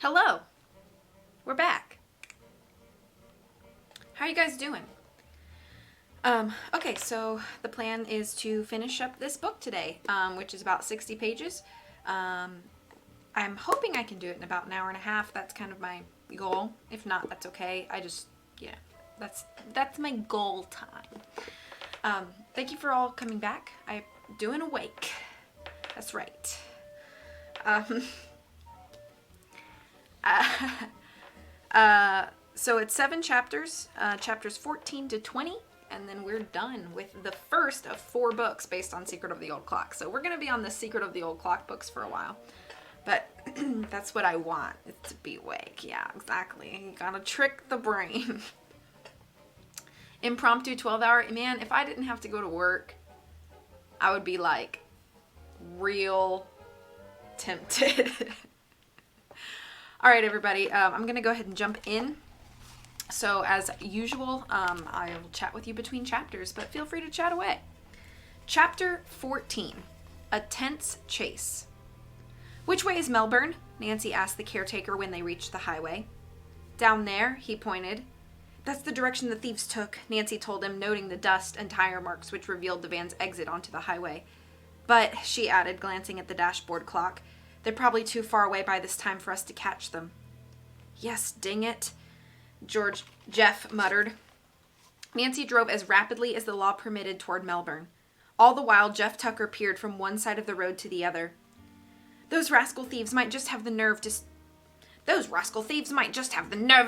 Hello, we're back. How are you guys doing? Okay, so the plan is to finish up this book today, which is about 60 pages. I'm hoping I can do it in about an hour and a half. That's kind of my goal. If not, that's okay. That's my goal time. Thank you for all coming back. I'm doing awake. That's right. So it's 7 chapters, chapters 14 to 20, and then we're done with the first of 4 books based on Secret of the Old Clock. So we're going to be on the Secret of the Old Clock books for a while. But that's what I want, is to be awake. Yeah, exactly. You gotta trick the brain. Impromptu 12-hour. Man, if I didn't have to go to work, I would be like real tempted. All right, everybody, I'm going to go ahead and jump in. So as usual, I will chat with you between chapters, but feel free to chat away. Chapter 14, A Tense Chase. Which way is Melbourne? Nancy asked the caretaker when they reached the highway. Down there, he pointed. That's the direction the thieves took, Nancy told him, noting the dust and tire marks which revealed the van's exit onto the highway. But, she added, glancing at the dashboard clock, they're probably too far away by this time for us to catch them. Yes, dang it, Jeff muttered. Nancy drove as rapidly as the law permitted toward Melbourne. All the while, Jeff Tucker peered from one side of the road to the other. Those rascal thieves might just have the nerve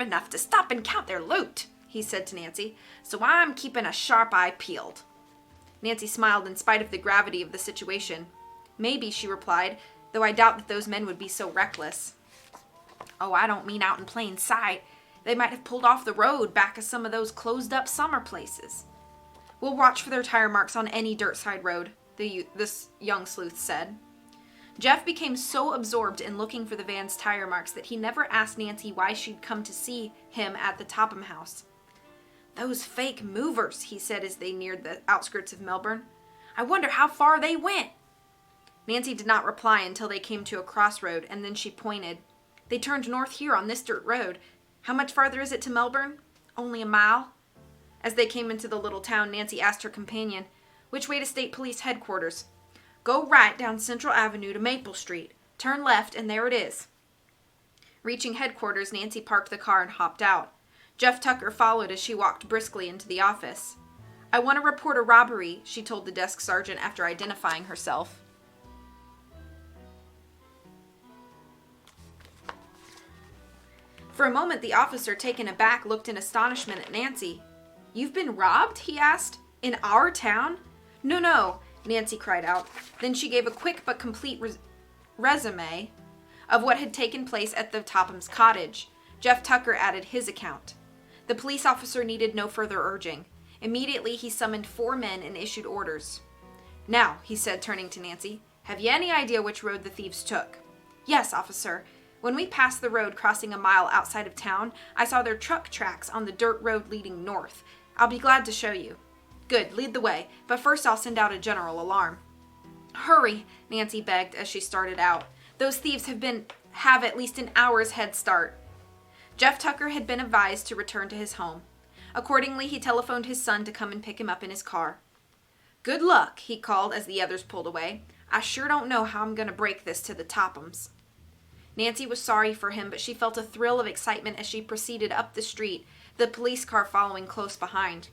enough to stop and count their loot, he said to Nancy, so I'm keeping a sharp eye peeled. Nancy smiled in spite of the gravity of the situation. Maybe, she replied, though I doubt that those men would be so reckless. Oh, I don't mean out in plain sight. They might have pulled off the road back of some of those closed-up summer places. We'll watch for their tire marks on any dirt-side road, this young sleuth said. Jeff became so absorbed in looking for the van's tire marks that he never asked Nancy why she'd come to see him at the Topham house. Those fake movers, he said as they neared the outskirts of Melbourne. I wonder how far they went. Nancy did not reply until they came to a crossroad, and then she pointed. They turned north here on this dirt road. How much farther is it to Melbourne? Only a mile. As they came into the little town, Nancy asked her companion, which way to State Police headquarters? Go right down Central Avenue to Maple Street. Turn left, and there it is. Reaching headquarters, Nancy parked the car and hopped out. Jeff Tucker followed as she walked briskly into the office. I want to report a robbery, she told the desk sergeant after identifying herself. For a moment, the officer, taken aback, looked in astonishment at Nancy. You've been robbed? He asked. In our town? No, Nancy cried out. Then she gave a quick but complete resume of what had taken place at the Topham's cottage. Jeff Tucker added his account. The police officer needed no further urging. Immediately, he summoned 4 men and issued orders. Now, he said, turning to Nancy, have you any idea which road the thieves took? Yes, officer. When we passed the road crossing a mile outside of town, I saw their truck tracks on the dirt road leading north. I'll be glad to show you. Good, lead the way, but first I'll send out a general alarm. Hurry, Nancy begged as she started out. Those thieves have at least an hour's head start. Jeff Tucker had been advised to return to his home. Accordingly, he telephoned his son to come and pick him up in his car. Good luck, he called as the others pulled away. I sure don't know how I'm going to break this to the Tophams. Nancy was sorry for him, but she felt a thrill of excitement as she proceeded up the street, the police car following close behind.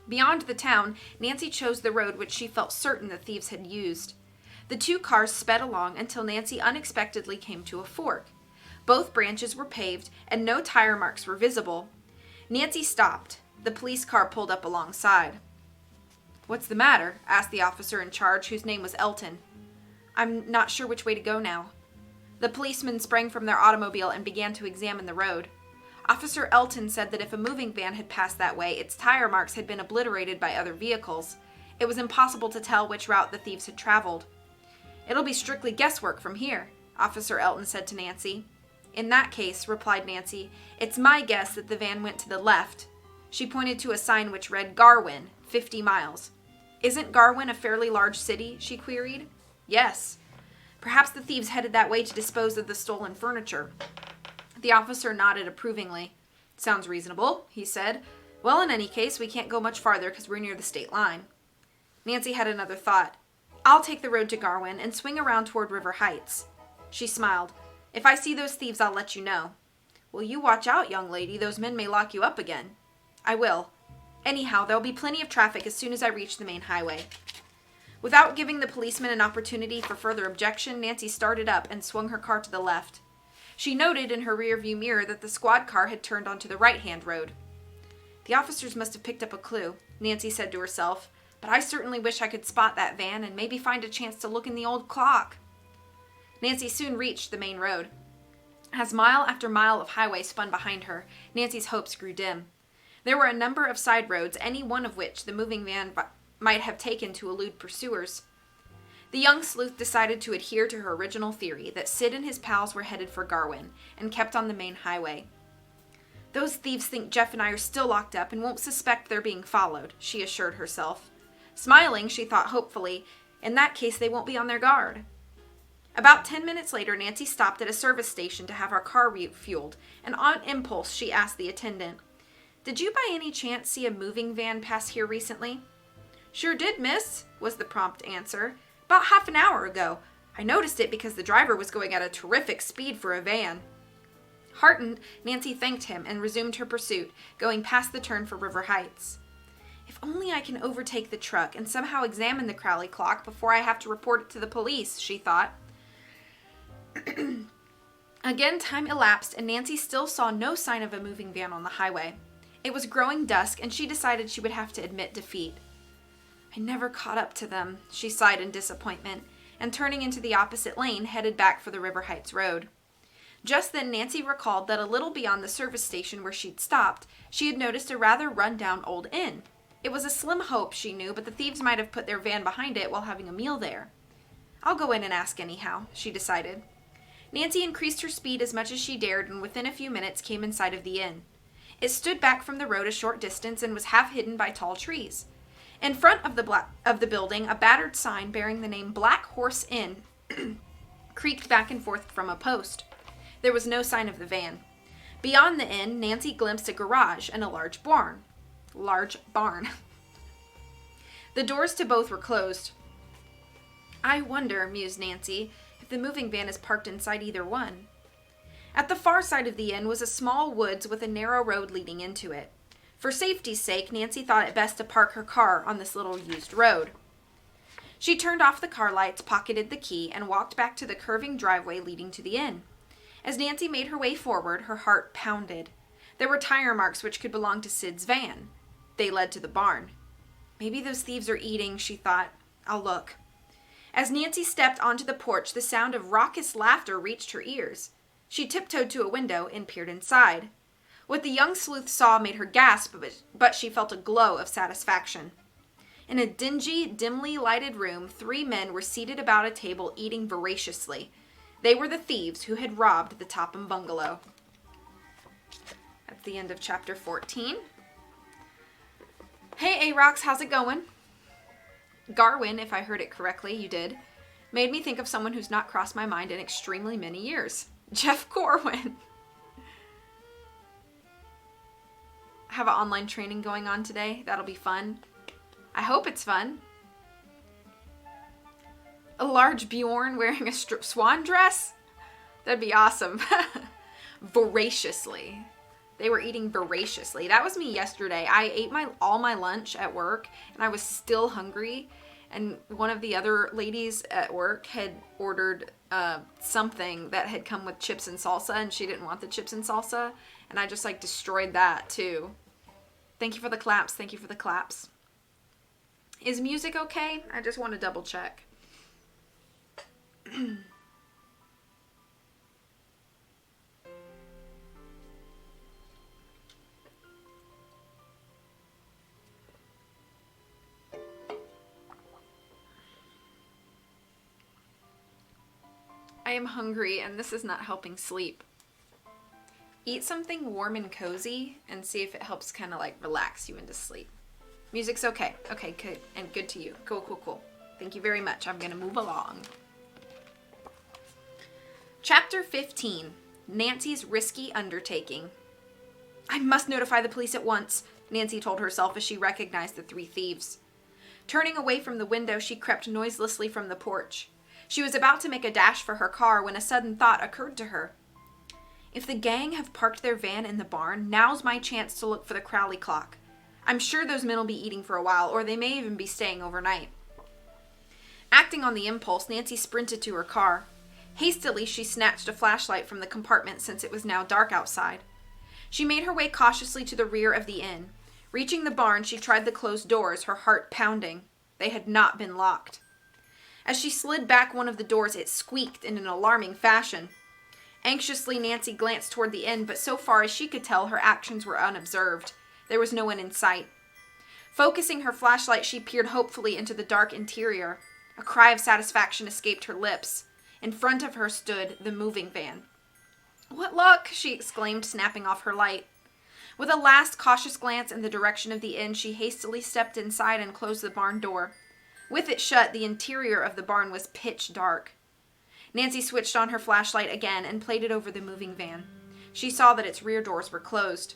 Beyond the town, Nancy chose the road which she felt certain the thieves had used. The 2 cars sped along until Nancy unexpectedly came to a fork. Both branches were paved, and no tire marks were visible. Nancy stopped. The police car pulled up alongside. What's the matter? Asked the officer in charge, whose name was Elton. I'm not sure which way to go now. The policemen sprang from their automobile and began to examine the road. Officer Elton said that if a moving van had passed that way, its tire marks had been obliterated by other vehicles. It was impossible to tell which route the thieves had traveled. It'll be strictly guesswork from here, Officer Elton said to Nancy. In that case, replied Nancy, it's my guess that the van went to the left. She pointed to a sign which read Garwin, 50 miles. Isn't Garwin a fairly large city? She queried. Yes. Perhaps the thieves headed that way to dispose of the stolen furniture. The officer nodded approvingly. Sounds reasonable, he said. Well, in any case, we can't go much farther because we're near the state line. Nancy had another thought. I'll take the road to Garwin and swing around toward River Heights. She smiled. If I see those thieves, I'll let you know. Well, you watch out, young lady. Those men may lock you up again. I will. Anyhow, there'll be plenty of traffic as soon as I reach the main highway. Without giving the policeman an opportunity for further objection, Nancy started up and swung her car to the left. She noted in her rearview mirror that the squad car had turned onto the right-hand road. The officers must have picked up a clue, Nancy said to herself, but I certainly wish I could spot that van and maybe find a chance to look in the old clock. Nancy soon reached the main road. As mile after mile of highway spun behind her, Nancy's hopes grew dim. There were a number of side roads, any one of which the moving van might have taken to elude pursuers. The young sleuth decided to adhere to her original theory that Sid and his pals were headed for Garwin and kept on the main highway. Those thieves think Jeff and I are still locked up and won't suspect they're being followed, she assured herself. Smiling, she thought hopefully, in that case they won't be on their guard. About 10 minutes later, Nancy stopped at a service station to have her car refueled, and on impulse she asked the attendant, Did you by any chance see a moving van pass here recently? Sure did, miss, was the prompt answer. About half an hour ago. I noticed it because the driver was going at a terrific speed for a van. Heartened, Nancy thanked him and resumed her pursuit, going past the turn for River Heights. If only I can overtake the truck and somehow examine the Crowley clock before I have to report it to the police, she thought. Again, time elapsed, and Nancy still saw no sign of a moving van on the highway. It was growing dusk, and she decided she would have to admit defeat. I never caught up to them, she sighed in disappointment, and turning into the opposite lane, headed back for the River Heights road. Just then, Nancy recalled that a little beyond the service station where she'd stopped, she had noticed a rather run-down old inn. It was a slim hope, she knew, but the thieves might have put their van behind it while having a meal there. I'll go in and ask anyhow, she decided. Nancy increased her speed as much as she dared, and within a few minutes came in sight of the inn. It stood back from the road a short distance and was half hidden by tall trees. In front of the building, a battered sign bearing the name Black Horse Inn creaked back and forth from a post. There was no sign of the van. Beyond the inn, Nancy glimpsed a garage and a large barn. The doors to both were closed. I wonder, mused Nancy, if the moving van is parked inside either one. At the far side of the inn was a small woods with a narrow road leading into it. For safety's sake, Nancy thought it best to park her car on this little used road. She turned off the car lights, pocketed the key, and walked back to the curving driveway leading to the inn. As Nancy made her way forward, her heart pounded. There were tire marks which could belong to Sid's van. They led to the barn. Maybe those thieves are eating, she thought. I'll look. As Nancy stepped onto the porch, the sound of raucous laughter reached her ears. She tiptoed to a window and peered inside. What the young sleuth saw made her gasp, but she felt a glow of satisfaction. In a dingy, dimly lighted room, 3 men were seated about a table eating voraciously. They were the thieves who had robbed the Topham bungalow. That's the end of chapter 14. Hey, A-Rocks, how's it going? Garwin, if I heard it correctly, you did, made me think of someone who's not crossed my mind in extremely many years. Jeff Corwin. I have an online training going on today. That'll be fun. I hope it's fun. A large Bjorn wearing a swan dress? That'd be awesome. Voraciously. They were eating voraciously. That was me yesterday. I ate all my lunch at work, and I was still hungry. And one of the other ladies at work had ordered something that had come with chips and salsa, and she didn't want the chips and salsa. And I just destroyed that too. Thank you for the claps. Thank you for the claps. Is music okay? I just want to double check. I am hungry, and this is not helping sleep. Eat something warm and cozy and see if it helps kind of relax you into sleep. Music's okay. Okay, good. And good to you. Cool, cool, cool. Thank you very much. I'm going to move along. Chapter 15. Nancy's Risky Undertaking. I must notify the police at once, Nancy told herself as she recognized the three thieves. Turning away from the window, she crept noiselessly from the porch. She was about to make a dash for her car when a sudden thought occurred to her. If the gang have parked their van in the barn, now's my chance to look for the Crowley clock. I'm sure those men will be eating for a while, or they may even be staying overnight. Acting on the impulse, Nancy sprinted to her car. Hastily, she snatched a flashlight from the compartment since it was now dark outside. She made her way cautiously to the rear of the inn. Reaching the barn, she tried the closed doors, her heart pounding. They had not been locked. As she slid back one of the doors, it squeaked in an alarming fashion. Anxiously, Nancy glanced toward the inn, but so far as she could tell, her actions were unobserved. There was no one in sight. Focusing her flashlight, she peered hopefully into the dark interior. A cry of satisfaction escaped her lips. In front of her stood the moving van. "What luck!" she exclaimed, snapping off her light. With a last cautious glance in the direction of the inn, she hastily stepped inside and closed the barn door. With it shut, the interior of the barn was pitch dark. Nancy switched on her flashlight again and played it over the moving van. She saw that its rear doors were closed.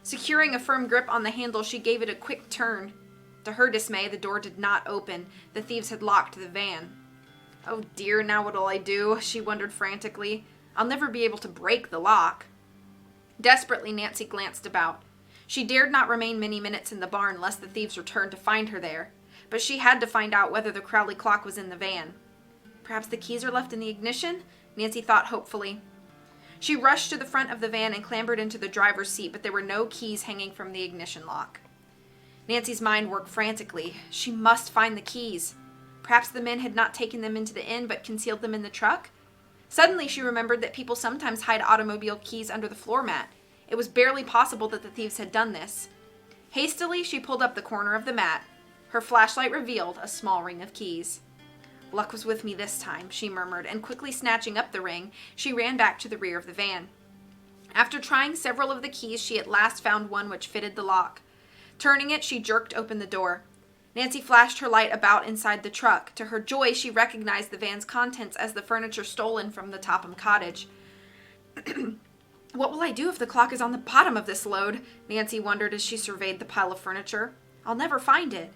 Securing a firm grip on the handle, she gave it a quick turn. To her dismay, the door did not open. The thieves had locked the van. "Oh dear, now what'll I do?" she wondered frantically. "I'll never be able to break the lock." Desperately, Nancy glanced about. She dared not remain many minutes in the barn lest the thieves returned to find her there. But she had to find out whether the Crowley clock was in the van. Perhaps the keys are left in the ignition? Nancy thought hopefully. She rushed to the front of the van and clambered into the driver's seat, but there were no keys hanging from the ignition lock. Nancy's mind worked frantically. She must find the keys. Perhaps the men had not taken them into the inn, but concealed them in the truck? Suddenly, she remembered that people sometimes hide automobile keys under the floor mat. It was barely possible that the thieves had done this. Hastily, she pulled up the corner of the mat. Her flashlight revealed a small ring of keys. "Luck was with me this time," she murmured, and quickly snatching up the ring, she ran back to the rear of the van. After trying several of the keys, she at last found one which fitted the lock. Turning it, she jerked open the door. Nancy flashed her light about inside the truck. To her joy, she recognized the van's contents as the furniture stolen from the Topham cottage. "What will I do if the clock is on the bottom of this load?" Nancy wondered as she surveyed the pile of furniture. "I'll never find it."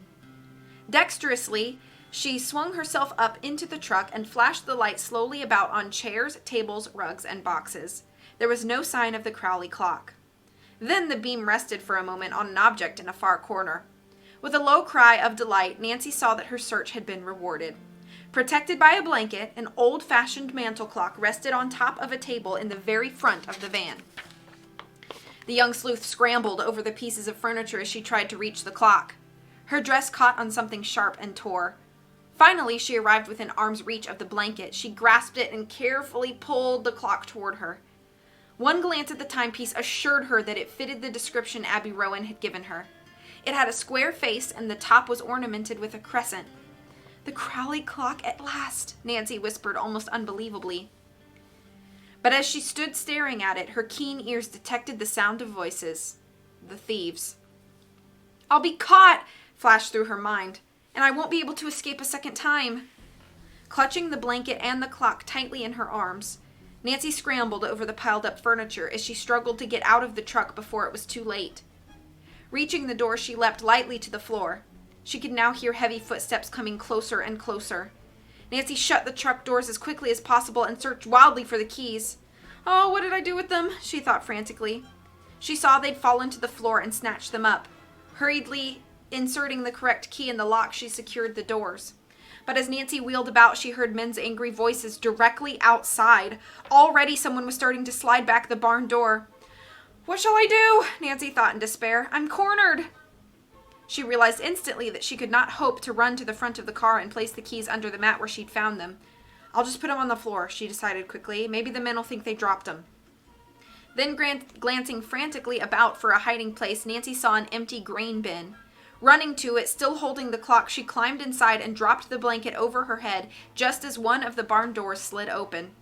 Dexterously, she swung herself up into the truck and flashed the light slowly about on chairs, tables, rugs, and boxes. There was no sign of the Crowley clock. Then the beam rested for a moment on an object in a far corner. With a low cry of delight, Nancy saw that her search had been rewarded. Protected by a blanket, an old-fashioned mantel clock rested on top of a table in the very front of the van. The young sleuth scrambled over the pieces of furniture as she tried to reach the clock. Her dress caught on something sharp and tore. Finally, she arrived within arm's reach of the blanket. She grasped it and carefully pulled the clock toward her. One glance at the timepiece assured her that it fitted the description Abby Rowan had given her. It had a square face, and the top was ornamented with a crescent. "The Crowley clock at last," Nancy whispered almost unbelievably. But as she stood staring at it, her keen ears detected the sound of voices. The thieves. "I'll be caught!" flashed through her mind. "And I won't be able to escape a second time." Clutching the blanket and the clock tightly in her arms, Nancy scrambled over the piled-up furniture as she struggled to get out of the truck before it was too late. Reaching the door, she leapt lightly to the floor. She could now hear heavy footsteps coming closer and closer. Nancy shut the truck doors as quickly as possible and searched wildly for the keys. "Oh, what did I do with them?" she thought frantically. She saw they'd fallen to the floor and snatched them up. Hurriedly inserting the correct key in the lock, she secured the doors. But as Nancy wheeled about, she heard men's angry voices directly outside. Already someone was starting to slide back the barn door. "What shall I do?" Nancy thought in despair. "I'm cornered." She realized instantly that she could not hope to run to the front of the car and place the keys under the mat where she'd found them. "I'll just put them on the floor," she decided quickly. "Maybe the men will think they dropped them." Then glancing frantically about for a hiding place, Nancy saw an empty grain bin. Running to it, still holding the clock, she climbed inside and dropped the blanket over her head just as one of the barn doors slid open.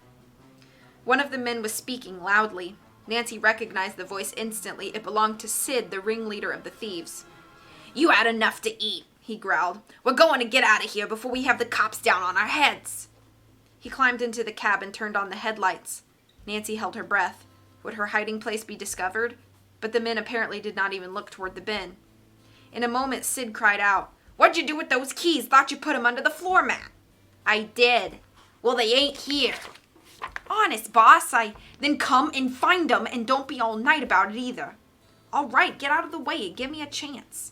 One of the men was speaking loudly. Nancy recognized the voice instantly. It belonged to Sid, the ringleader of the thieves. "You had enough to eat," he growled. "We're going to get out of here before we have the cops down on our heads." He climbed into the cab and turned on the headlights. Nancy held her breath. Would her hiding place be discovered? But the men apparently did not even look toward the bin. In a moment, Sid cried out, "What'd you do with those keys? Thought you put 'em under the floor mat." "I did." "Well, they ain't here." "Honest, boss, Then come and find 'em, and don't be all night about it either." "All right, get out of the way and give me a chance."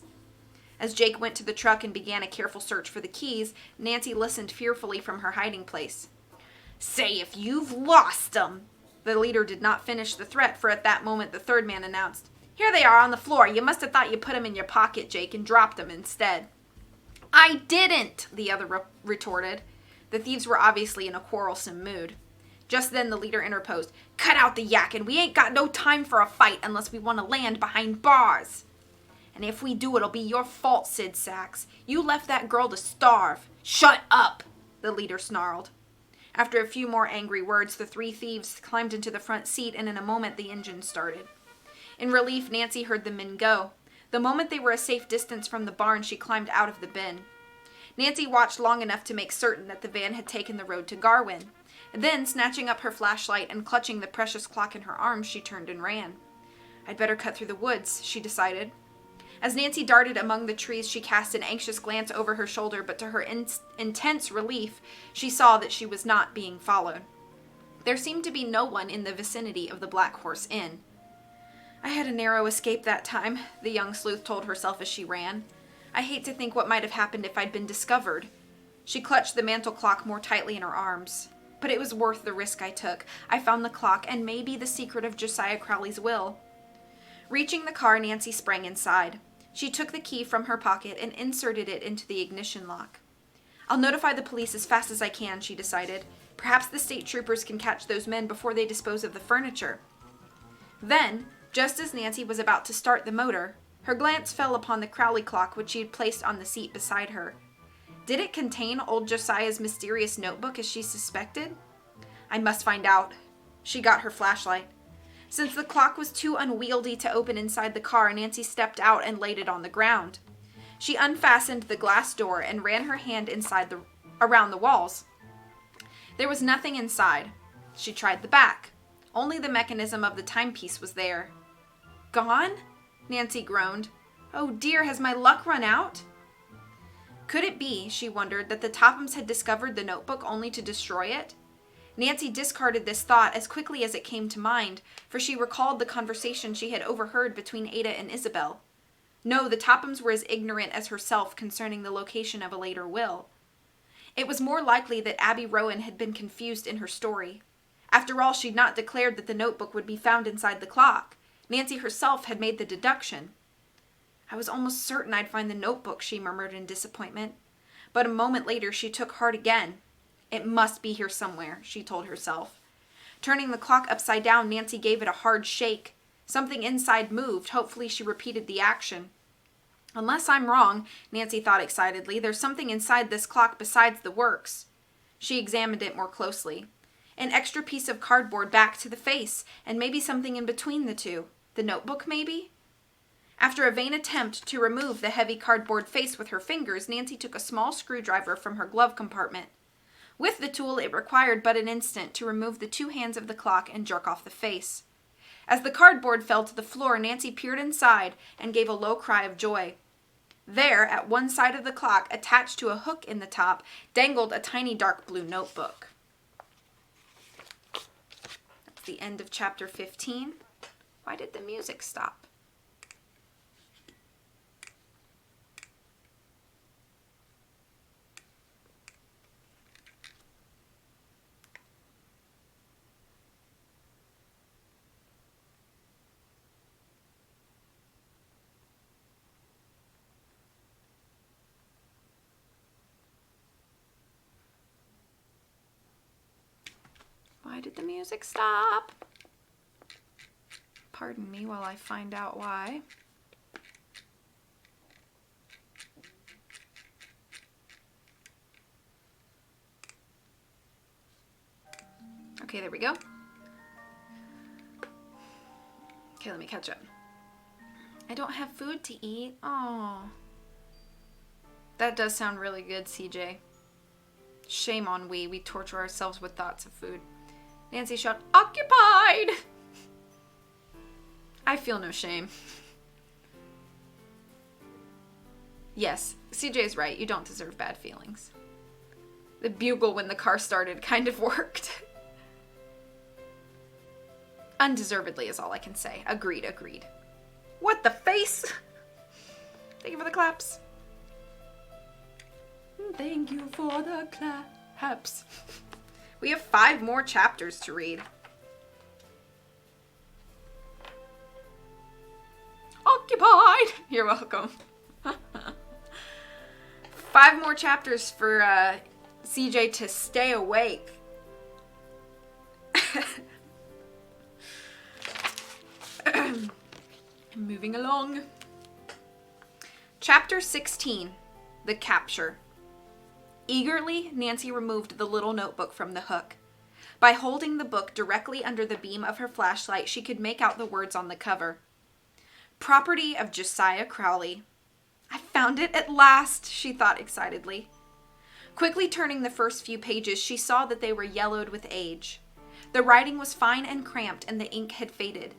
As Jake went to the truck and began a careful search for the keys, Nancy listened fearfully from her hiding place. "Say if you've lost 'em." The leader did not finish the threat, for at that moment the third man announced, "Here they are on the floor. You must have thought you put 'em in your pocket, Jake, and dropped 'em instead." "I didn't," the other retorted. The thieves were obviously in a quarrelsome mood. Just then the leader interposed, "Cut out the yakking. We ain't got no time for a fight unless we want to land behind bars." "And if we do, it'll be your fault, Sid Sachs. You left that girl to starve." "Shut up," the leader snarled. After a few more angry words, the three thieves climbed into the front seat, and in a moment the engine started. In relief, Nancy heard the men go. The moment they were a safe distance from the barn, she climbed out of the bin. Nancy watched long enough to make certain that the van had taken the road to Garwin. Then, snatching up her flashlight and clutching the precious clock in her arms, she turned and ran. "I'd better cut through the woods," she decided. As Nancy darted among the trees, she cast an anxious glance over her shoulder, but to her intense relief, she saw that she was not being followed. There seemed to be no one in the vicinity of the Black Horse Inn. "I had a narrow escape that time," the young sleuth told herself as she ran. "I hate to think what might have happened if I'd been discovered." She clutched the mantel clock more tightly in her arms. "But it was worth the risk I took. I found the clock and maybe the secret of Josiah Crowley's will." Reaching the car, Nancy sprang inside. She took the key from her pocket and inserted it into the ignition lock. "I'll notify the police as fast as I can," she decided. "Perhaps the state troopers can catch those men before they dispose of the furniture." Then, just as Nancy was about to start the motor, her glance fell upon the Crowley clock which she had placed on the seat beside her. Did it contain old Josiah's mysterious notebook as she suspected? "I must find out." She got her flashlight. Since the clock was too unwieldy to open inside the car, Nancy stepped out and laid it on the ground. She unfastened the glass door and ran her hand around the walls. There was nothing inside. She tried the back. Only the mechanism of the timepiece was there. "Gone?" Nancy groaned. "Oh dear, has my luck run out?" Could it be, she wondered, that the Tophams had discovered the notebook only to destroy it? Nancy discarded this thought as quickly as it came to mind, for she recalled the conversation she had overheard between Ada and Isabel. No, the Tophams were as ignorant as herself concerning the location of a later will. It was more likely that Abby Rowan had been confused in her story. After all, she'd not declared that the notebook would be found inside the clock. Nancy herself had made the deduction. "I was almost certain I'd find the notebook," she murmured in disappointment. But a moment later she took heart again. "It must be here somewhere," she told herself. Turning the clock upside down, Nancy gave it a hard shake. Something inside moved. Hopefully she repeated the action. "Unless I'm wrong," Nancy thought excitedly, "there's something inside this clock besides the works." She examined it more closely. An extra piece of cardboard back to the face, and maybe something in between the two. The notebook, maybe? After a vain attempt to remove the heavy cardboard face with her fingers, Nancy took a small screwdriver from her glove compartment. With the tool, it required but an instant to remove the two hands of the clock and jerk off the face. As the cardboard fell to the floor, Nancy peered inside and gave a low cry of joy. There, at one side of the clock, attached to a hook in the top, dangled a tiny dark blue notebook. That's the end of chapter 15. Why did the music stop? Why did the music stop? Pardon me while I find out why. Okay, there we go. Okay, let me catch up. I don't have food to eat. Oh. That does sound really good, CJ. Shame on we torture ourselves with thoughts of food. Nancy shouted, "Occupied!" I feel no shame. Yes, CJ's right. You don't deserve bad feelings. The bugle when the car started kind of worked. Undeservedly is all I can say. Agreed. What the face? Thank you for the claps. Thank you for the claps. We have 5 more chapters to read. Occupied! You're welcome. 5 more chapters for CJ to stay awake. Moving along. Chapter 16, The Capture. Eagerly, Nancy removed the little notebook from the hook. By holding the book directly under the beam of her flashlight, she could make out the words on the cover. Property of Josiah Crowley. I found it at last, she thought excitedly. Quickly turning the first few pages, she saw that they were yellowed with age. The writing was fine and cramped, and the ink had faded.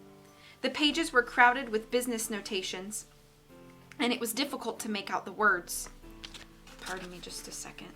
The pages were crowded with business notations, and it was difficult to make out the words. Pardon me just a second.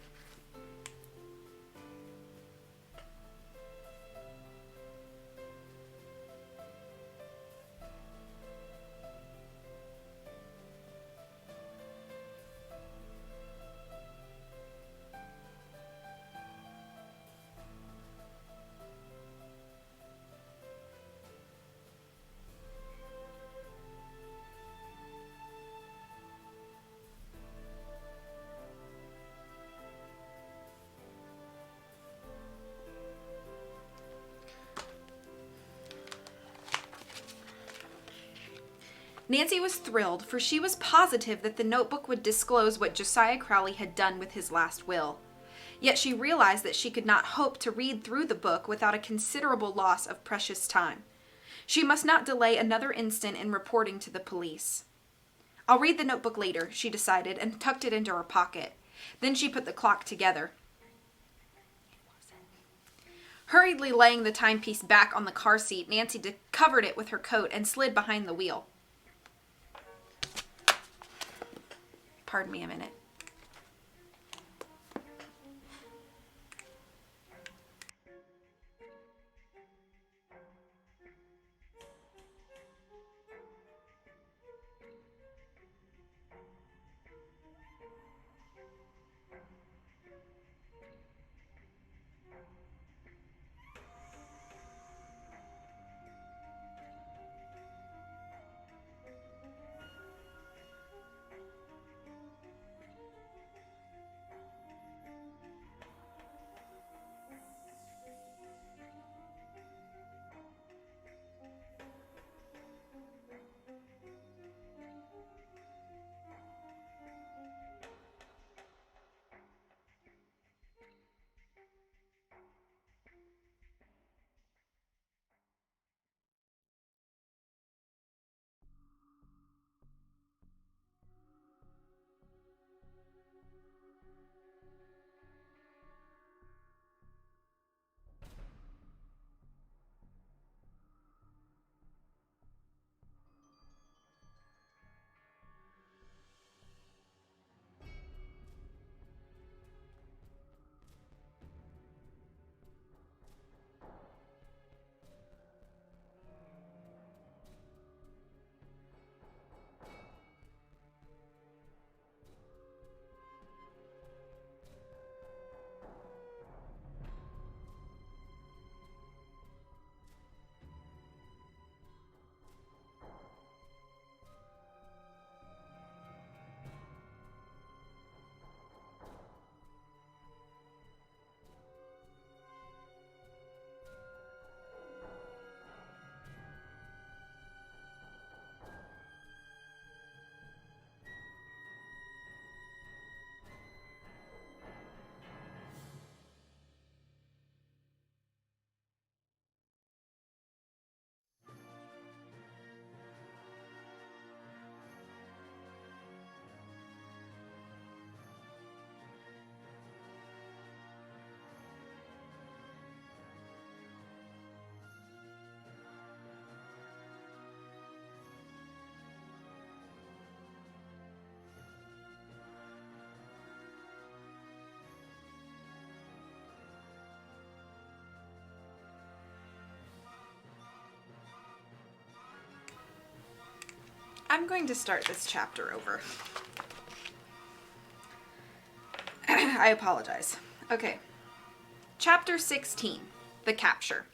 Nancy was thrilled, for she was positive that the notebook would disclose what Josiah Crowley had done with his last will. Yet she realized that she could not hope to read through the book without a considerable loss of precious time. She must not delay another instant in reporting to the police. I'll read the notebook later, she decided, and tucked it into her pocket. Then she put the clock together. Hurriedly laying the timepiece back on the car seat, Nancy covered it with her coat and slid behind the wheel. Pardon me a minute. I'm going to start this chapter over. I apologize. Okay. Chapter 16, The Capture.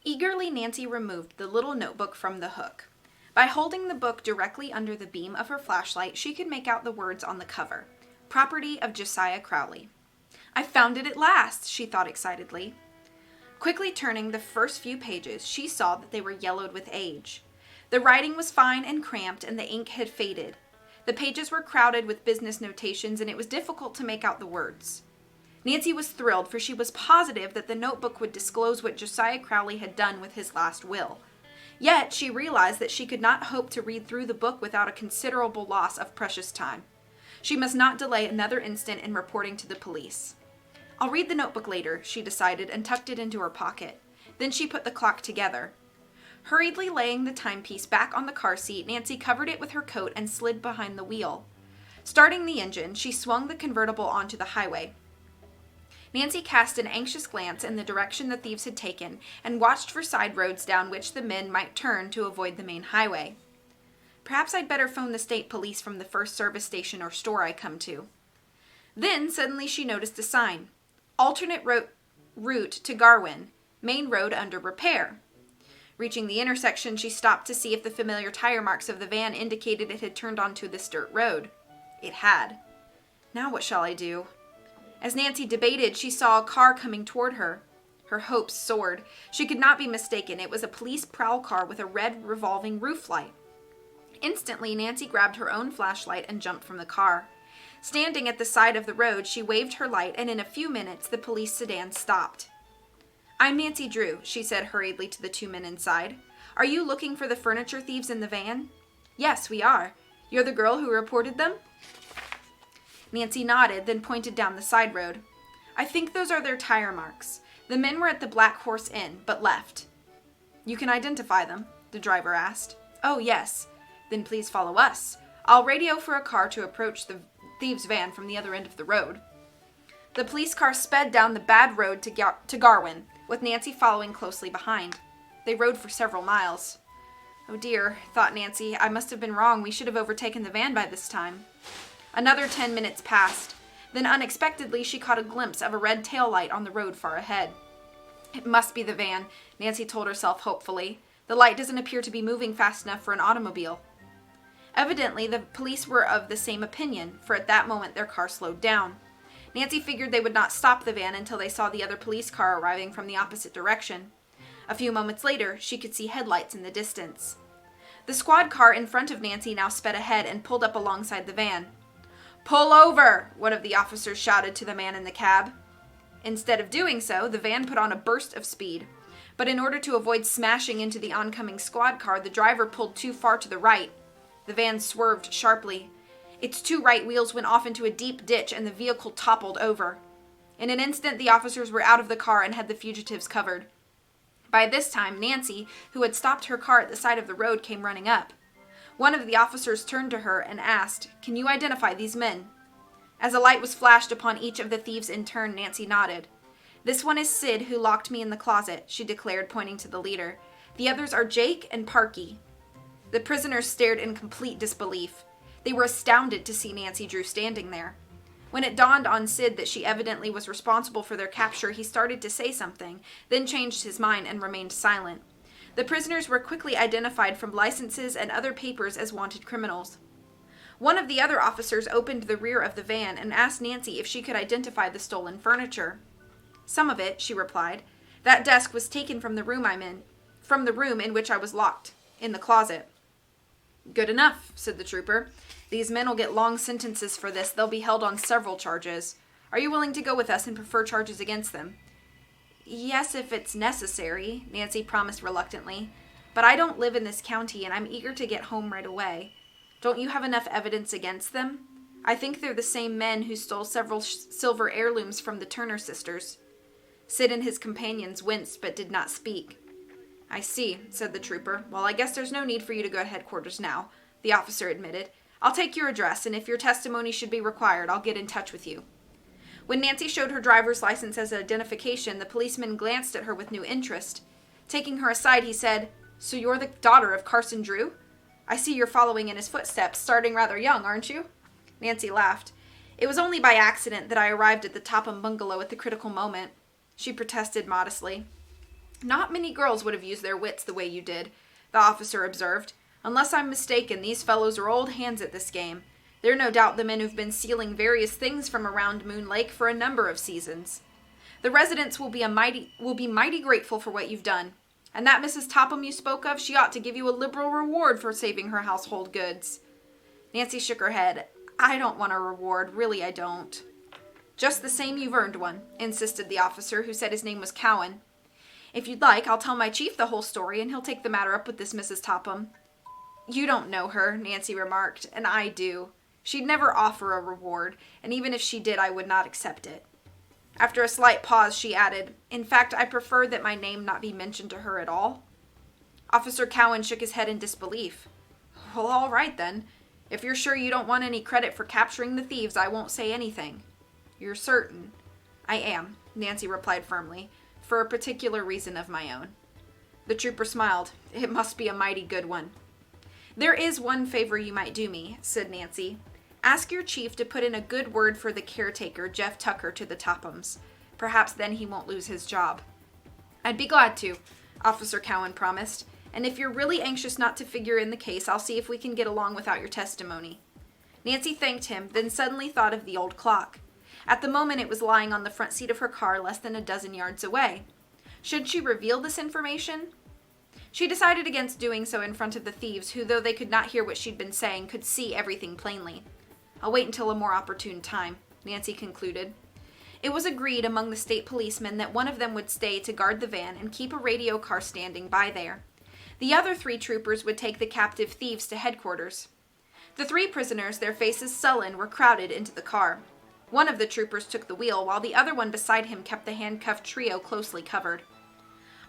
Eagerly, Nancy removed the little notebook from the hook. By holding the book directly under the beam of her flashlight, she could make out the words on the cover. Property of Josiah Crowley. I found it at last, she thought excitedly. Quickly turning the first few pages, she saw that they were yellowed with age. The writing was fine and cramped, and the ink had faded. The pages were crowded with business notations, and it was difficult to make out the words. Nancy was thrilled, for she was positive that the notebook would disclose what Josiah Crowley had done with his last will. Yet she realized that she could not hope to read through the book without a considerable loss of precious time. She must not delay another instant in reporting to the police. I'll read the notebook later, she decided, and tucked it into her pocket. Then she put the clock together. Hurriedly laying the timepiece back on the car seat, Nancy covered it with her coat and slid behind the wheel. Starting the engine, she swung the convertible onto the highway. Nancy cast an anxious glance in the direction the thieves had taken and watched for side roads down which the men might turn to avoid the main highway. Perhaps I'd better phone the state police from the first service station or store I come to. Then suddenly she noticed a sign. Alternate route to Garwin, main road under repair. Reaching the intersection, she stopped to see if the familiar tire marks of the van indicated it had turned onto this dirt road. It had. Now what shall I do? As Nancy debated, she saw a car coming toward her. Her hopes soared. She could not be mistaken. It was a police prowl car with a red revolving roof light. Instantly, Nancy grabbed her own flashlight and jumped from the car. Standing at the side of the road, she waved her light, and in a few minutes, the police sedan stopped. I'm Nancy Drew, she said hurriedly to the two men inside. Are you looking for the furniture thieves in the van? Yes, we are. You're the girl who reported them? Nancy nodded, then pointed down the side road. I think those are their tire marks. The men were at the Black Horse Inn, but left. You can identify them? The driver asked. Oh, yes. Then please follow us. I'll radio for a car to approach the thieves' van from the other end of the road. The police car sped down the bad road to Garwin, with Nancy following closely behind. They rode for several miles. Oh dear, thought Nancy, I must have been wrong. We should have overtaken the van by this time. Another 10 minutes passed. Then unexpectedly she caught a glimpse of a red tail light on the road far ahead. It must be the van, Nancy told herself hopefully. The light doesn't appear to be moving fast enough for an automobile. Evidently, the police were of the same opinion, for at that moment their car slowed down. Nancy figured they would not stop the van until they saw the other police car arriving from the opposite direction. A few moments later, she could see headlights in the distance. The squad car in front of Nancy now sped ahead and pulled up alongside the van. Pull over, one of the officers shouted to the man in the cab. Instead of doing so, the van put on a burst of speed. But in order to avoid smashing into the oncoming squad car, the driver pulled too far to the right. The van swerved sharply. Its two right wheels went off into a deep ditch and the vehicle toppled over. In an instant, the officers were out of the car and had the fugitives covered. By this time, Nancy, who had stopped her car at the side of the road, came running up. One of the officers turned to her and asked, Can you identify these men? As a light was flashed upon each of the thieves in turn, Nancy nodded. This one is Sid, who locked me in the closet, she declared, pointing to the leader. The others are Jake and Parky. The prisoners stared in complete disbelief. They were astounded to see Nancy Drew standing there. When it dawned on Sid that she evidently was responsible for their capture, he started to say something, then changed his mind and remained silent. The prisoners were quickly identified from licenses and other papers as wanted criminals. One of the other officers opened the rear of the van and asked Nancy if she could identify the stolen furniture. Some of it, she replied. That desk was taken from the room in which I was locked, in the closet. Good enough, said the trooper. These men will get long sentences for this. They'll be held on several charges. Are you willing to go with us and prefer charges against them? Yes, if it's necessary, Nancy promised reluctantly. But I don't live in this county, and I'm eager to get home right away. Don't you have enough evidence against them? I think they're the same men who stole several silver heirlooms from the Turner sisters. Sid and his companions winced but did not speak. I see, said the trooper. Well, I guess there's no need for you to go to headquarters now, the officer admitted. I'll take your address, and if your testimony should be required, I'll get in touch with you. When Nancy showed her driver's license as identification, the policeman glanced at her with new interest. Taking her aside, he said, So you're the daughter of Carson Drew? I see you're following in his footsteps, starting rather young, aren't you? Nancy laughed. It was only by accident that I arrived at the Topham bungalow at the critical moment, she protested modestly. Not many girls would have used their wits the way you did, the officer observed. Unless I'm mistaken, these fellows are old hands at this game. They're no doubt the men who've been stealing various things from around Moon Lake for a number of seasons. The residents will be mighty grateful for what you've done. And that Mrs. Topham you spoke of, she ought to give you a liberal reward for saving her household goods. Nancy shook her head. I don't want a reward, really I don't. Just the same, you've earned one, insisted the officer, who said his name was Cowan. If you'd like, I'll tell my chief the whole story, and he'll take the matter up with this Mrs. Topham. You don't know her, Nancy remarked, and I do. She'd never offer a reward, and even if she did, I would not accept it. After a slight pause, she added, In fact, I prefer that my name not be mentioned to her at all. Officer Cowan shook his head in disbelief. Well, all right then. If you're sure you don't want any credit for capturing the thieves, I won't say anything. You're certain? I am, Nancy replied firmly, for a particular reason of my own. The trooper smiled. It must be a mighty good one. There is one favor you might do me, said Nancy. Ask your chief to put in a good word for the caretaker, Jeff Tucker, to the Tophams. Perhaps then he won't lose his job. I'd be glad to, Officer Cowan promised. And if you're really anxious not to figure in the case, I'll see if we can get along without your testimony. Nancy thanked him, then suddenly thought of the old clock. At the moment it was lying on the front seat of her car less than a dozen yards away. Should she reveal this information? She decided against doing so in front of the thieves, who, though they could not hear what she'd been saying, could see everything plainly. I'll wait until a more opportune time, Nancy concluded. It was agreed among the state policemen that one of them would stay to guard the van and keep a radio car standing by there. The other 3 troopers would take the captive thieves to headquarters. The 3 prisoners, their faces sullen, were crowded into the car. One of the troopers took the wheel, while the other one beside him kept the handcuffed trio closely covered.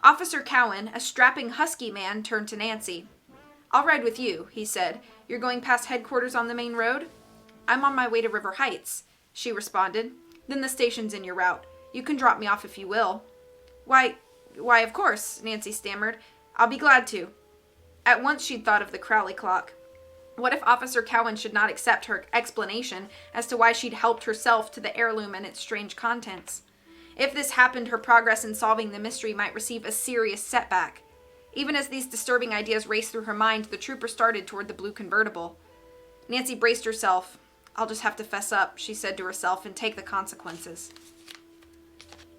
Officer Cowan, a strapping husky man, turned to Nancy. I'll ride with you, he said. You're going past headquarters on the main road? I'm on my way to River Heights, she responded. Then the station's in your route. You can drop me off if you will. Why, of course, Nancy stammered. I'll be glad to. At once she'd thought of the Crowley clock. What if Officer Cowan should not accept her explanation as to why she'd helped herself to the heirloom and its strange contents? If this happened, her progress in solving the mystery might receive a serious setback. Even as these disturbing ideas raced through her mind, the trooper started toward the blue convertible. Nancy braced herself. I'll just have to fess up, she said to herself, and take the consequences.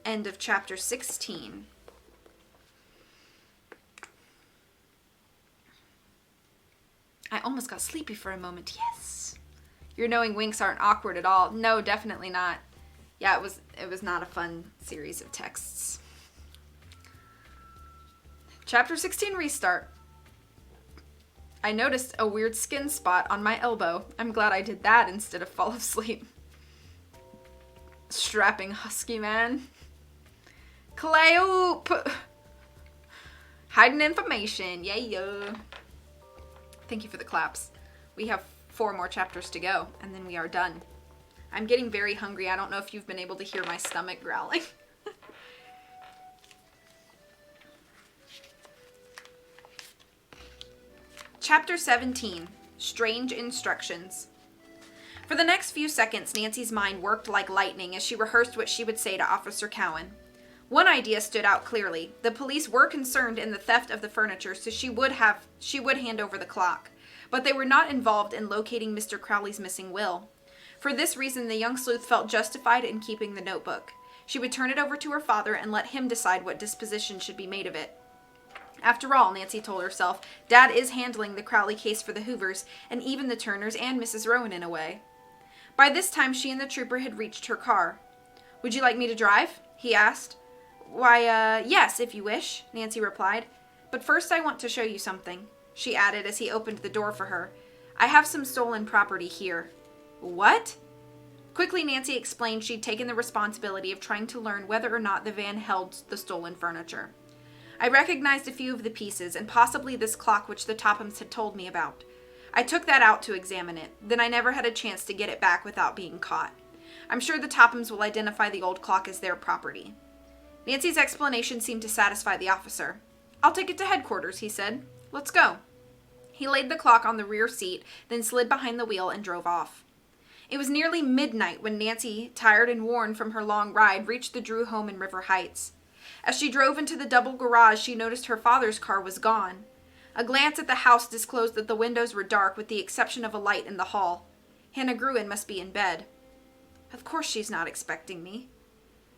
End of chapter 16. I almost got sleepy for a moment. Yes. Your knowing winks aren't awkward at all. No, definitely not. Yeah, it was not a fun series of texts. Chapter 16 restart. I noticed a weird skin spot on my elbow. I'm glad I did that instead of fall asleep. Strapping husky man. Cleop! Hiding information. Yeah. Thank you for the claps. We have 4 more chapters to go, and then we are done. I'm getting very hungry. I don't know if you've been able to hear my stomach growling. Chapter 17, Strange Instructions. For the next few seconds, Nancy's mind worked like lightning as she rehearsed what she would say to Officer Cowan. One idea stood out clearly. The police were concerned in the theft of the furniture, so she would hand over the clock. But they were not involved in locating Mr. Crowley's missing will. For this reason, the young sleuth felt justified in keeping the notebook. She would turn it over to her father and let him decide what disposition should be made of it. After all, Nancy told herself, Dad is handling the Crowley case for the Hoovers, and even the Turners and Mrs. Rowan in a way. By this time, she and the trooper had reached her car. Would you like me to drive? He asked. Why, yes, if you wish, Nancy replied. But first I want to show you something, she added as he opened the door for her. I have some stolen property here. What? Quickly, Nancy explained she'd taken the responsibility of trying to learn whether or not the van held the stolen furniture. I recognized a few of the pieces, and possibly this clock which the Tophams had told me about. I took that out to examine it. Then I never had a chance to get it back without being caught. I'm sure the Tophams will identify the old clock as their property. Nancy's explanation seemed to satisfy the officer. I'll take it to headquarters, he said. Let's go. He laid the clock on the rear seat, then slid behind the wheel and drove off. It was nearly midnight when Nancy, tired and worn from her long ride, reached the Drew home in River Heights. As she drove into the double garage, she noticed her father's car was gone. A glance at the house disclosed that the windows were dark with the exception of a light in the hall. Hannah Gruen must be in bed. Of course she's not expecting me,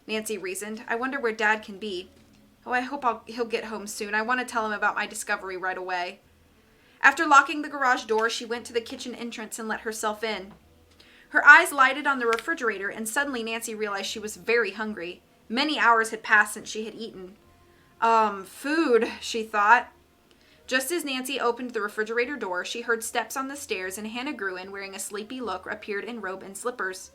Nancy reasoned. I wonder where Dad can be. Oh, I hope he'll get home soon. I want to tell him about my discovery right away. After locking the garage door, she went to the kitchen entrance and let herself in. Her eyes lighted on the refrigerator, and suddenly Nancy realized she was very hungry. Many hours had passed since she had eaten. Food, she thought. Just as Nancy opened the refrigerator door, she heard steps on the stairs, and Hannah Gruen, wearing a sleepy look, appeared in robe and slippers.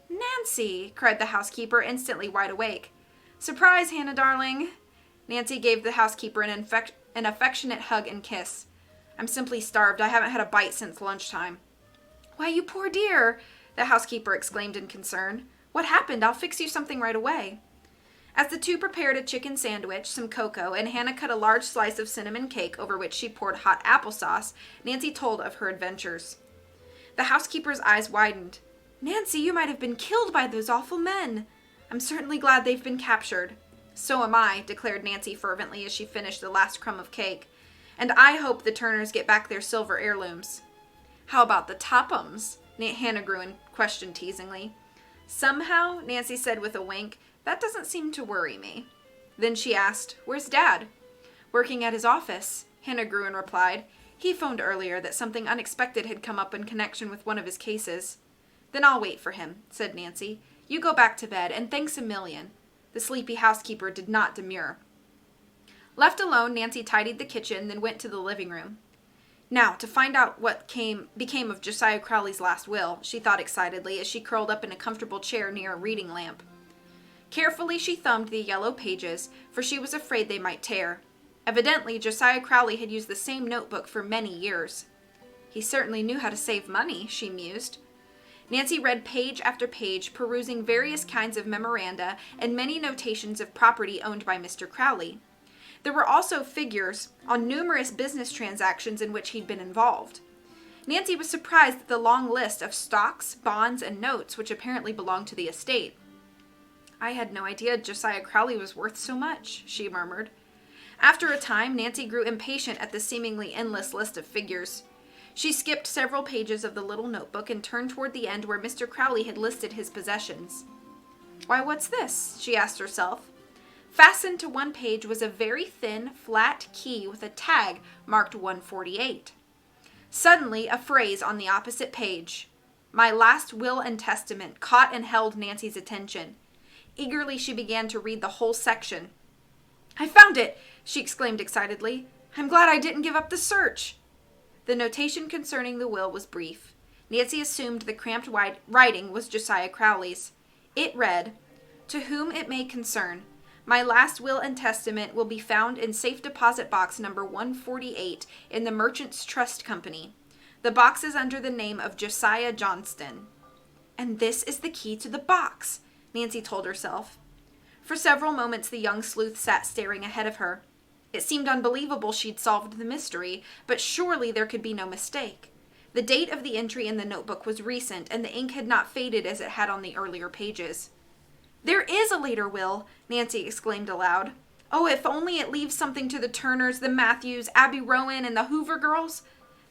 Nancy, cried the housekeeper, instantly wide awake. Surprise, Hannah, darling. Nancy gave the housekeeper an affectionate hug and kiss. I'm simply starved. I haven't had a bite since lunchtime. Why, you poor dear, the housekeeper exclaimed in concern. What happened? I'll fix you something right away. As the two prepared a chicken sandwich, some cocoa, and Hannah cut a large slice of cinnamon cake over which she poured hot applesauce, Nancy told of her adventures. The housekeeper's eyes widened. Nancy, you might have been killed by those awful men. I'm certainly glad they've been captured. So am I, declared Nancy fervently as she finished the last crumb of cake. And I hope the Turners get back their silver heirlooms. How about the Tophams? Hannah Gruen questioned teasingly. Somehow, Nancy said with a wink, that doesn't seem to worry me. Then she asked, Where's Dad? Working at his office, Hannah Gruen replied. He phoned earlier that something unexpected had come up in connection with one of his cases. Then I'll wait for him, said Nancy. You go back to bed, and thanks a million. The sleepy housekeeper did not demur. Left alone, Nancy tidied the kitchen, then went to the living room. Now, to find out what became of Josiah Crowley's last will, she thought excitedly as she curled up in a comfortable chair near a reading lamp. Carefully she thumbed the yellow pages, for she was afraid they might tear. Evidently, Josiah Crowley had used the same notebook for many years. He certainly knew how to save money, she mused. Nancy read page after page, perusing various kinds of memoranda and many notations of property owned by Mr. Crowley. There were also figures on numerous business transactions in which he'd been involved. Nancy was surprised at the long list of stocks, bonds, and notes which apparently belonged to the estate. I had no idea Josiah Crowley was worth so much, she murmured. After a time, Nancy grew impatient at the seemingly endless list of figures. She skipped several pages of the little notebook and turned toward the end where Mr. Crowley had listed his possessions. Why, what's this? She asked herself. Fastened to one page was a very thin, flat key with a tag marked 148. Suddenly, a phrase on the opposite page. My last will and testament caught and held Nancy's attention. Eagerly, she began to read the whole section. I found it! She exclaimed excitedly. I'm glad I didn't give up the search. The notation concerning the will was brief. Nancy assumed the cramped writing was Josiah Crowley's. It read, To whom it may concern, my last will and testament will be found in safe deposit box number 148 in the Merchants Trust Company. The box is under the name of Josiah Johnston. And this is the key to the box, Nancy told herself. For several moments the young sleuth sat staring ahead of her. It seemed unbelievable she'd solved the mystery, but surely there could be no mistake. The date of the entry in the notebook was recent, and the ink had not faded as it had on the earlier pages. There is a later will, Nancy exclaimed aloud. Oh, if only it leaves something to the Turners, the Matthews, Abby Rowan, and the Hoover girls.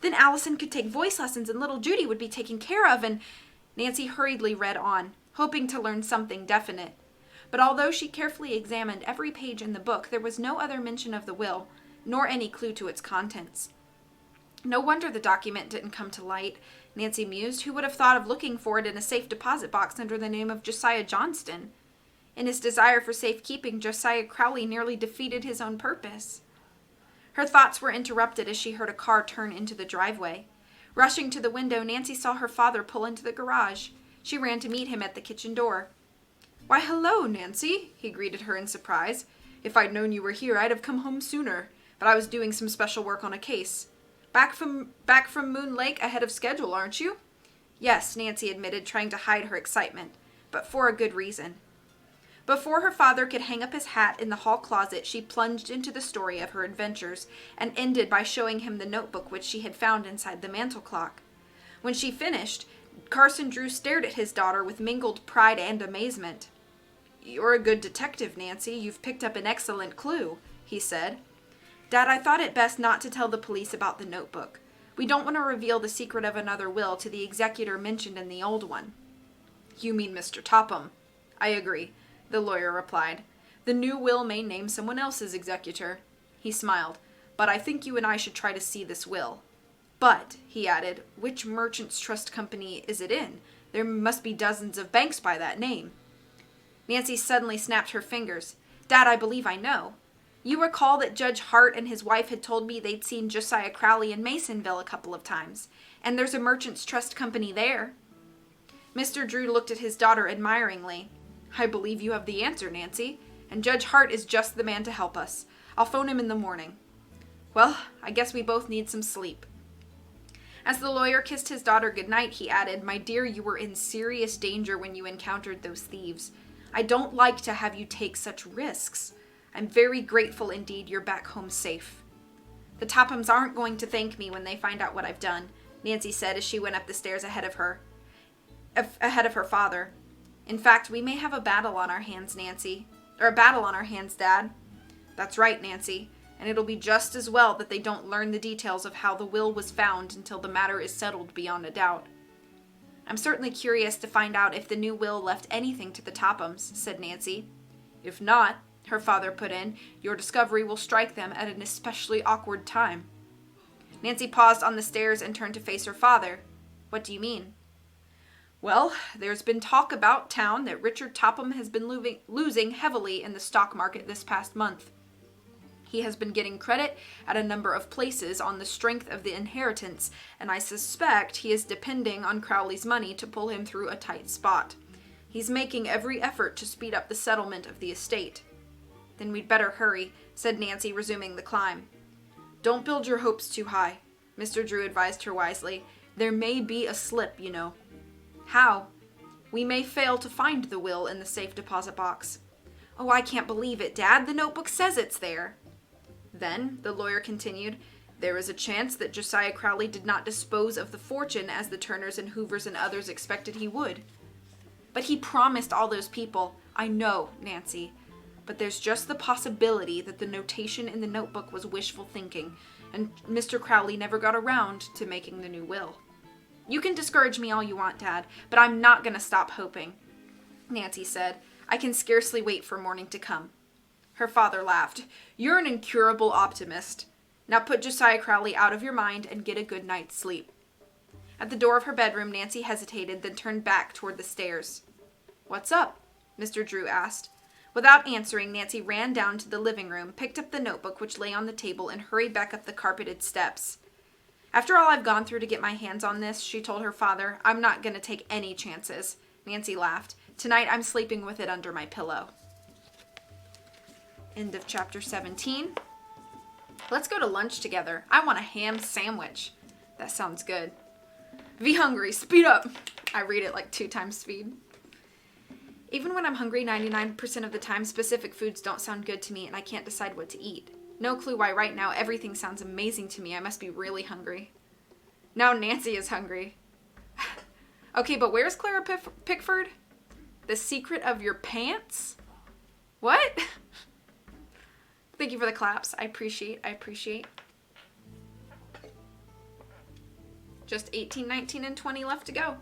Then Allison could take voice lessons and little Judy would be taken care of, and Nancy hurriedly read on, hoping to learn something definite. But although she carefully examined every page in the book, there was no other mention of the will, nor any clue to its contents. No wonder the document didn't come to light, Nancy mused. Who would have thought of looking for it in a safe deposit box under the name of Josiah Johnston? In his desire for safekeeping, Josiah Crowley nearly defeated his own purpose. Her thoughts were interrupted as she heard a car turn into the driveway. Rushing to the window, Nancy saw her father pull into the garage. She ran to meet him at the kitchen door. Why, hello, Nancy, he greeted her in surprise. If I'd known you were here, I'd have come home sooner, but I was doing some special work on a case. Back from Moon Lake ahead of schedule, aren't you? Yes, Nancy admitted, trying to hide her excitement, but for a good reason. Before her father could hang up his hat in the hall closet, she plunged into the story of her adventures, and ended by showing him the notebook which she had found inside the mantel clock. When she finished, Carson Drew stared at his daughter with mingled pride and amazement. "You're a good detective, Nancy. You've picked up an excellent clue," he said. "Dad, I thought it best not to tell the police about the notebook. We don't want to reveal the secret of another will to the executor mentioned in the old one." "You mean Mr. Topham?" "I agree," the lawyer replied. "The new will may name someone else as executor." He smiled. "But I think you and I should try to see this will. But," he added, "which Merchants Trust Company is it in? There must be dozens of banks by that name." Nancy suddenly snapped her fingers. "Dad, I believe I know. You recall that Judge Hart and his wife had told me they'd seen Josiah Crowley in Masonville a couple of times, and there's a Merchants Trust Company there." Mr. Drew looked at his daughter admiringly. "I believe you have the answer, Nancy, and Judge Hart is just the man to help us. I'll phone him in the morning." "Well, I guess we both need some sleep." As the lawyer kissed his daughter goodnight, he added, "My dear, you were in serious danger when you encountered those thieves. I don't like to have you take such risks. I'm very grateful indeed you're back home safe." "The Tophams aren't going to thank me when they find out what I've done," Nancy said as she went up the stairs ahead of her father. "In fact, we may have a battle on our hands, Nancy. Or a battle on our hands, Dad." "That's right, Nancy. And it'll be just as well that they don't learn the details of how the will was found until the matter is settled beyond a doubt." "I'm certainly curious to find out if the new will left anything to the Tophams," said Nancy. "If not," her father put in, "your discovery will strike them at an especially awkward time." Nancy paused on the stairs and turned to face her father. "What do you mean?" "Well, there's been talk about town that Richard Topham has been losing heavily in the stock market this past month. He has been getting credit at a number of places on the strength of the inheritance, and I suspect he is depending on Crowley's money to pull him through a tight spot. He's making every effort to speed up the settlement of the estate." "Then we'd better hurry," said Nancy, resuming the climb. "Don't build your hopes too high," Mr. Drew advised her wisely. "There may be a slip, you know." "How?" "We may fail to find the will in the safe deposit box." "Oh, I can't believe it, Dad. The notebook says it's there." "Then," the lawyer continued, "there is a chance that Josiah Crowley did not dispose of the fortune as the Turners and Hoovers and others expected he would." "But he promised all those people." "I know, Nancy. But there's just the possibility that the notation in the notebook was wishful thinking, and Mr. Crowley never got around to making the new will." "You can discourage me all you want, Dad, but I'm not going to stop hoping," Nancy said. "I can scarcely wait for morning to come." Her father laughed. "You're an incurable optimist. Now put Josiah Crowley out of your mind and get a good night's sleep." At the door of her bedroom, Nancy hesitated, then turned back toward the stairs. "What's up?" Mr. Drew asked. Without answering, Nancy ran down to the living room, picked up the notebook which lay on the table, and hurried back up the carpeted steps. "After all I've gone through to get my hands on this," she told her father, "I'm not going to take any chances." Nancy laughed. "Tonight I'm sleeping with it under my pillow." End of chapter 17. Let's go to lunch together. I want a ham sandwich. That sounds good. "Be hungry. Speed up." I read it like 2 times speed. Even when I'm hungry 99% of the time, specific foods don't sound good to me and I can't decide what to eat. No clue why right now everything sounds amazing to me. I must be really hungry. Now Nancy is hungry. Okay, but where's Clara Pickford? The secret of your pants? What? Thank you for the claps. I appreciate. Just 18, 19, and 20 left to go.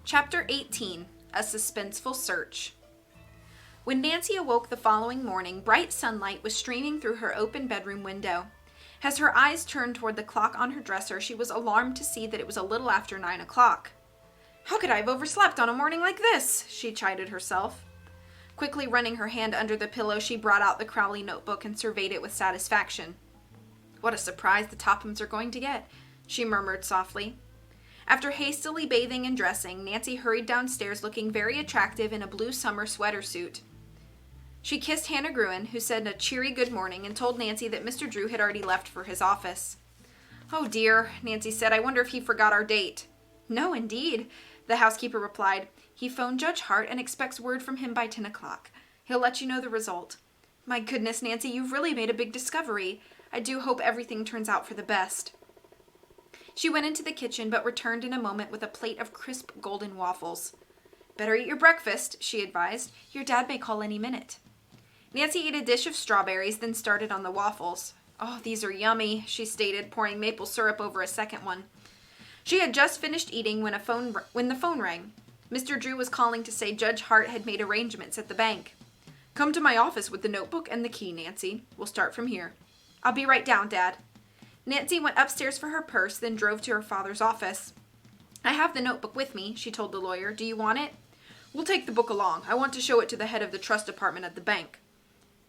Chapter 18, A Suspenseful Search. When Nancy awoke the following morning, bright sunlight was streaming through her open bedroom window. As her eyes turned toward the clock on her dresser, she was alarmed to see that it was a little after 9 o'clock. "How could I have overslept on a morning like this?" she chided herself. Quickly running her hand under the pillow, she brought out the Crowley notebook and surveyed it with satisfaction. "What a surprise the Tophams are going to get," she murmured softly. After hastily bathing and dressing, Nancy hurried downstairs looking very attractive in a blue summer sweater suit. She kissed Hannah Gruen, who said a cheery good morning, and told Nancy that Mr. Drew had already left for his office. "Oh dear," Nancy said. "I wonder if he forgot our date." "No, indeed," the housekeeper replied. "He phoned Judge Hart and expects word from him by 10 o'clock. He'll let you know the result." "My goodness, Nancy, you've really made a big discovery. I do hope everything turns out for the best." She went into the kitchen, but returned in a moment with a plate of crisp golden waffles. "Better eat your breakfast," she advised. "Your dad may call any minute." Nancy ate a dish of strawberries, then started on the waffles. "Oh, these are yummy," she stated, pouring maple syrup over a second one. She had just finished eating when the phone rang. Mr. Drew was calling to say Judge Hart had made arrangements at the bank. "Come to my office with the notebook and the key, Nancy. We'll start from here." "I'll be right down, Dad." Nancy went upstairs for her purse, then drove to her father's office. "I have the notebook with me," she told the lawyer. "Do you want it?" "We'll take the book along. I want to show it to the head of the trust department at the bank,"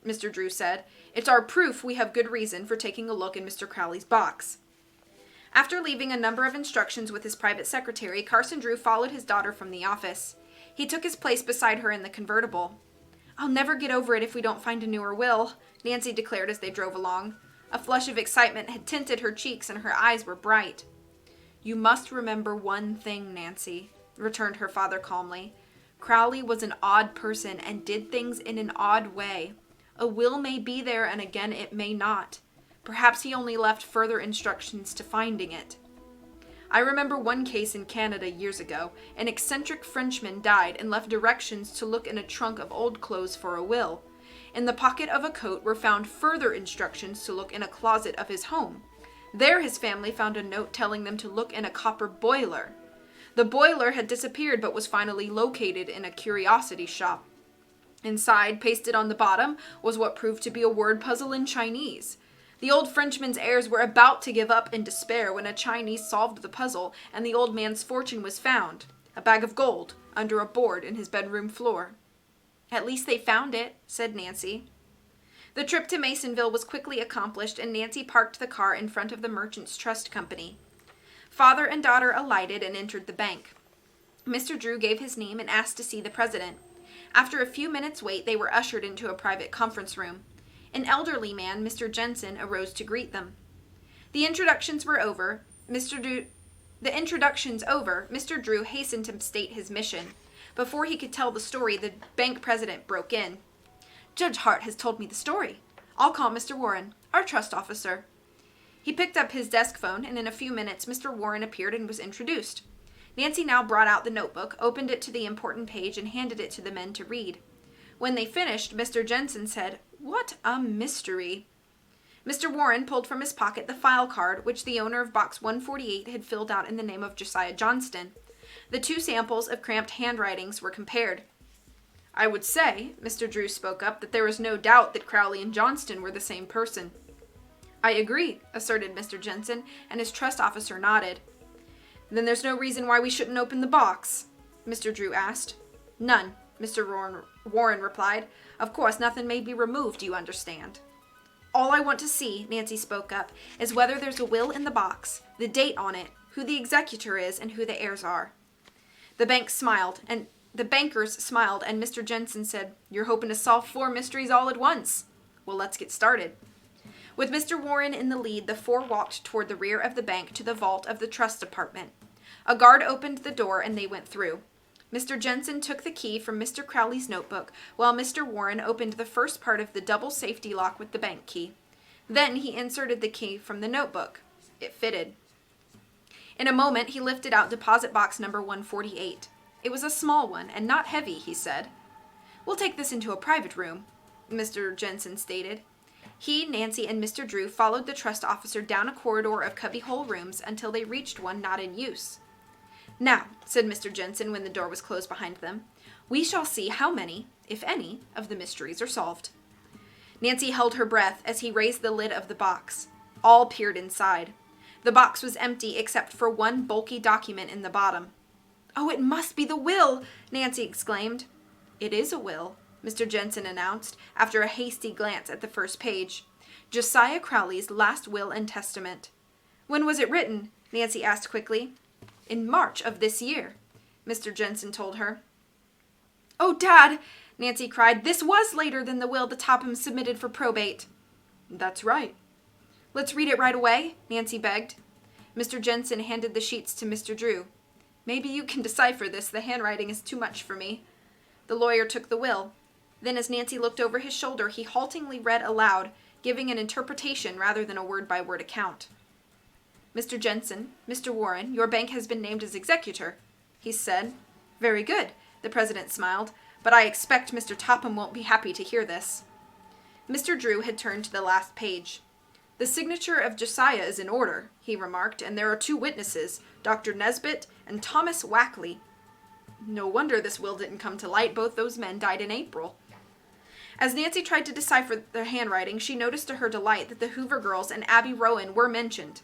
Mr. Drew said. "It's our proof we have good reason for taking a look in Mr. Crowley's box." After leaving a number of instructions with his private secretary, Carson Drew followed his daughter from the office. He took his place beside her in the convertible. "I'll never get over it if we don't find a newer will," Nancy declared as they drove along. A flush of excitement had tinted her cheeks and her eyes were bright. "You must remember one thing, Nancy," returned her father calmly. "Crowley was an odd person and did things in an odd way. A will may be there and again it may not. Perhaps he only left further instructions to finding it. I remember one case in Canada years ago. An eccentric Frenchman died and left directions to look in a trunk of old clothes for a will. In the pocket of a coat were found further instructions to look in a closet of his home. There his family found a note telling them to look in a copper boiler. The boiler had disappeared but was finally located in a curiosity shop. Inside, pasted on the bottom, was what proved to be a word puzzle in Chinese. The old Frenchman's heirs were about to give up in despair when a Chinese solved the puzzle and the old man's fortune was found, a bag of gold, under a board in his bedroom floor. "At least they found it," said Nancy. The trip to Masonville was quickly accomplished, and Nancy parked the car in front of the Merchants Trust Company. Father and daughter alighted and entered the bank. Mr. Drew gave his name and asked to see the president. After a few minutes' wait, they were ushered into a private conference room. An elderly man, Mr. Jensen, arose to greet them. The introductions over, Mr. Drew hastened to state his mission. Before he could tell the story, the bank president broke in. "Judge Hart has told me the story. I'll call Mr. Warren, our trust officer." He picked up his desk phone, and in a few minutes Mr. Warren appeared and was introduced. Nancy now brought out the notebook, opened it to the important page, and handed it to the men to read. When they finished, Mr. Jensen said, "What a mystery." Mr. Warren pulled from his pocket the file card, which the owner of Box 148 had filled out in the name of Josiah Johnston. The two samples of cramped handwritings were compared. "I would say," Mr. Drew spoke up, "that there is no doubt that Crowley and Johnston were the same person." "I agree," asserted Mr. Jensen, and his trust officer nodded. "Then there's no reason why we shouldn't open the box?" Mr. Drew asked. "None," Mr. Warren replied. "Of course, nothing may be removed, you understand." "All I want to see," Nancy spoke up, "is whether there's a will in the box, the date on it, who the executor is, and who the heirs are." The bankers smiled, and Mr. Jensen said, "You're hoping to solve 4 mysteries all at once. Well, let's get started." With Mr. Warren in the lead, the 4 walked toward the rear of the bank to the vault of the trust department. A guard opened the door and they went through. Mr. Jensen took the key from Mr. Crowley's notebook, while Mr. Warren opened the first part of the double safety lock with the bank key. Then he inserted the key from the notebook. It fitted. In a moment, he lifted out deposit box number 148. It was a small one and not heavy, he said. "We'll take this into a private room," Mr. Jensen stated. He, Nancy, and Mr. Drew followed the trust officer down a corridor of cubbyhole rooms until they reached one not in use. "Now," said Mr. Jensen when the door was closed behind them, "we shall see how many, if any, of the mysteries are solved." Nancy held her breath as he raised the lid of the box. All peered inside. The box was empty except for one bulky document in the bottom. "Oh, it must be the will!" Nancy exclaimed. "It is a will," Mr. Jensen announced, after a hasty glance at the first page. "Josiah Crowley's last will and testament." "When was it written?" Nancy asked quickly. "In March of this year," Mr. Jensen told her. "Oh, Dad!" Nancy cried. This was later than the will the Tophams submitted for probate. That's right. Let's read it right away, Nancy begged. Mr. Jensen handed the sheets to Mr. Drew. Maybe you can decipher this. The handwriting is too much for me. The lawyer took the will. Then as Nancy looked over his shoulder, he haltingly read aloud, giving an interpretation rather than a word-by-word account. Mr. Jensen, Mr. Warren, your bank has been named as executor, he said. Very good, the president smiled, but I expect Mr. Topham won't be happy to hear this. Mr. Drew had turned to the last page. The signature of Josiah is in order, he remarked, and there are 2 witnesses, Dr. Nesbitt and Thomas Wackley. No wonder this will didn't come to light. Both those men died in April. As Nancy tried to decipher their handwriting, she noticed to her delight that the Hoover girls and Abby Rowan were mentioned.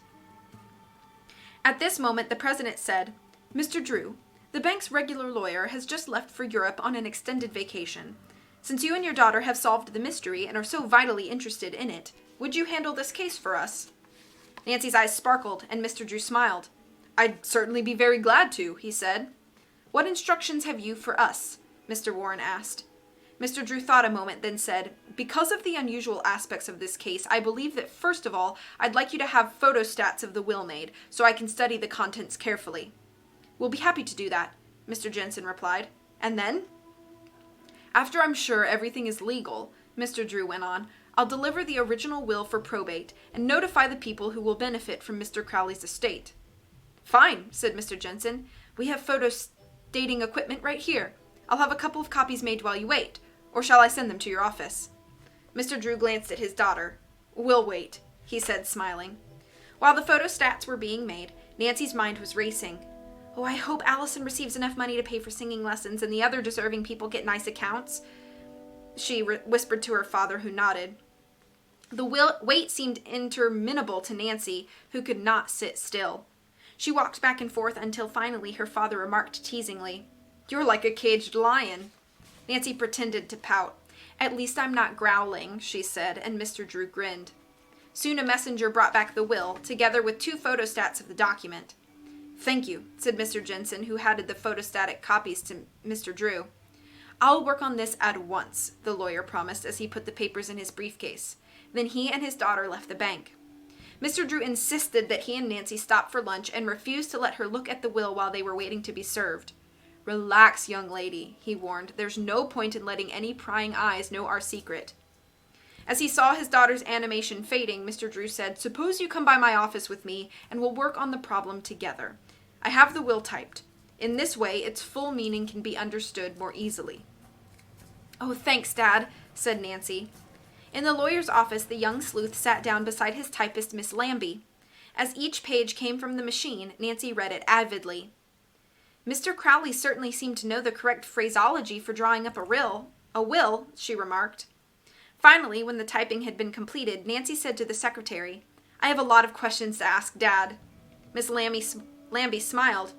At this moment, the president said, Mr. Drew, the bank's regular lawyer has just left for Europe on an extended vacation. Since you and your daughter have solved the mystery and are so vitally interested in it, would you handle this case for us? Nancy's eyes sparkled, and Mr. Drew smiled. I'd certainly be very glad to, he said. What instructions have you for us? Mr. Warren asked. Mr. Drew thought a moment, then said, Because of the unusual aspects of this case, I believe that first of all, I'd like you to have photostats of the will made, so I can study the contents carefully. We'll be happy to do that, Mr. Jensen replied. And then? After I'm sure everything is legal, Mr. Drew went on, I'll deliver the original will for probate and notify the people who will benefit from Mr. Crowley's estate. Fine, said Mr. Jensen. We have photostating equipment right here. I'll have a couple of copies made while you wait, or shall I send them to your office? Mr. Drew glanced at his daughter. We'll wait, he said, smiling. While the photostats were being made, Nancy's mind was racing. Oh, I hope Allison receives enough money to pay for singing lessons and the other deserving people get nice accounts, she whispered to her father, who nodded. The wait seemed interminable to Nancy, who could not sit still. She walked back and forth until finally her father remarked teasingly, You're like a caged lion. Nancy pretended to pout. At least I'm not growling, she said, and Mr. Drew grinned. Soon a messenger brought back the will, together with 2 photostats of the document. Thank you, said Mr. Jensen, who handed the photostatic copies to Mr. Drew. I'll work on this at once, the lawyer promised as he put the papers in his briefcase. Then he and his daughter left the bank. Mr. Drew insisted that he and Nancy stop for lunch and refused to let her look at the will while they were waiting to be served. Relax, young lady, he warned. There's no point in letting any prying eyes know our secret. As he saw his daughter's animation fading, Mr. Drew said, Suppose you come by my office with me and we'll work on the problem together. I have the will typed. In this way, its full meaning can be understood more easily. Oh, thanks, Dad, said Nancy. In the lawyer's office, the young sleuth sat down beside his typist, Miss Lambie. As each page came from the machine, Nancy read it avidly. Mr. Crowley certainly seemed to know the correct phraseology for drawing up a will, she remarked. Finally, when the typing had been completed, Nancy said to the secretary, I have a lot of questions to ask Dad. Miss Lambie smiled.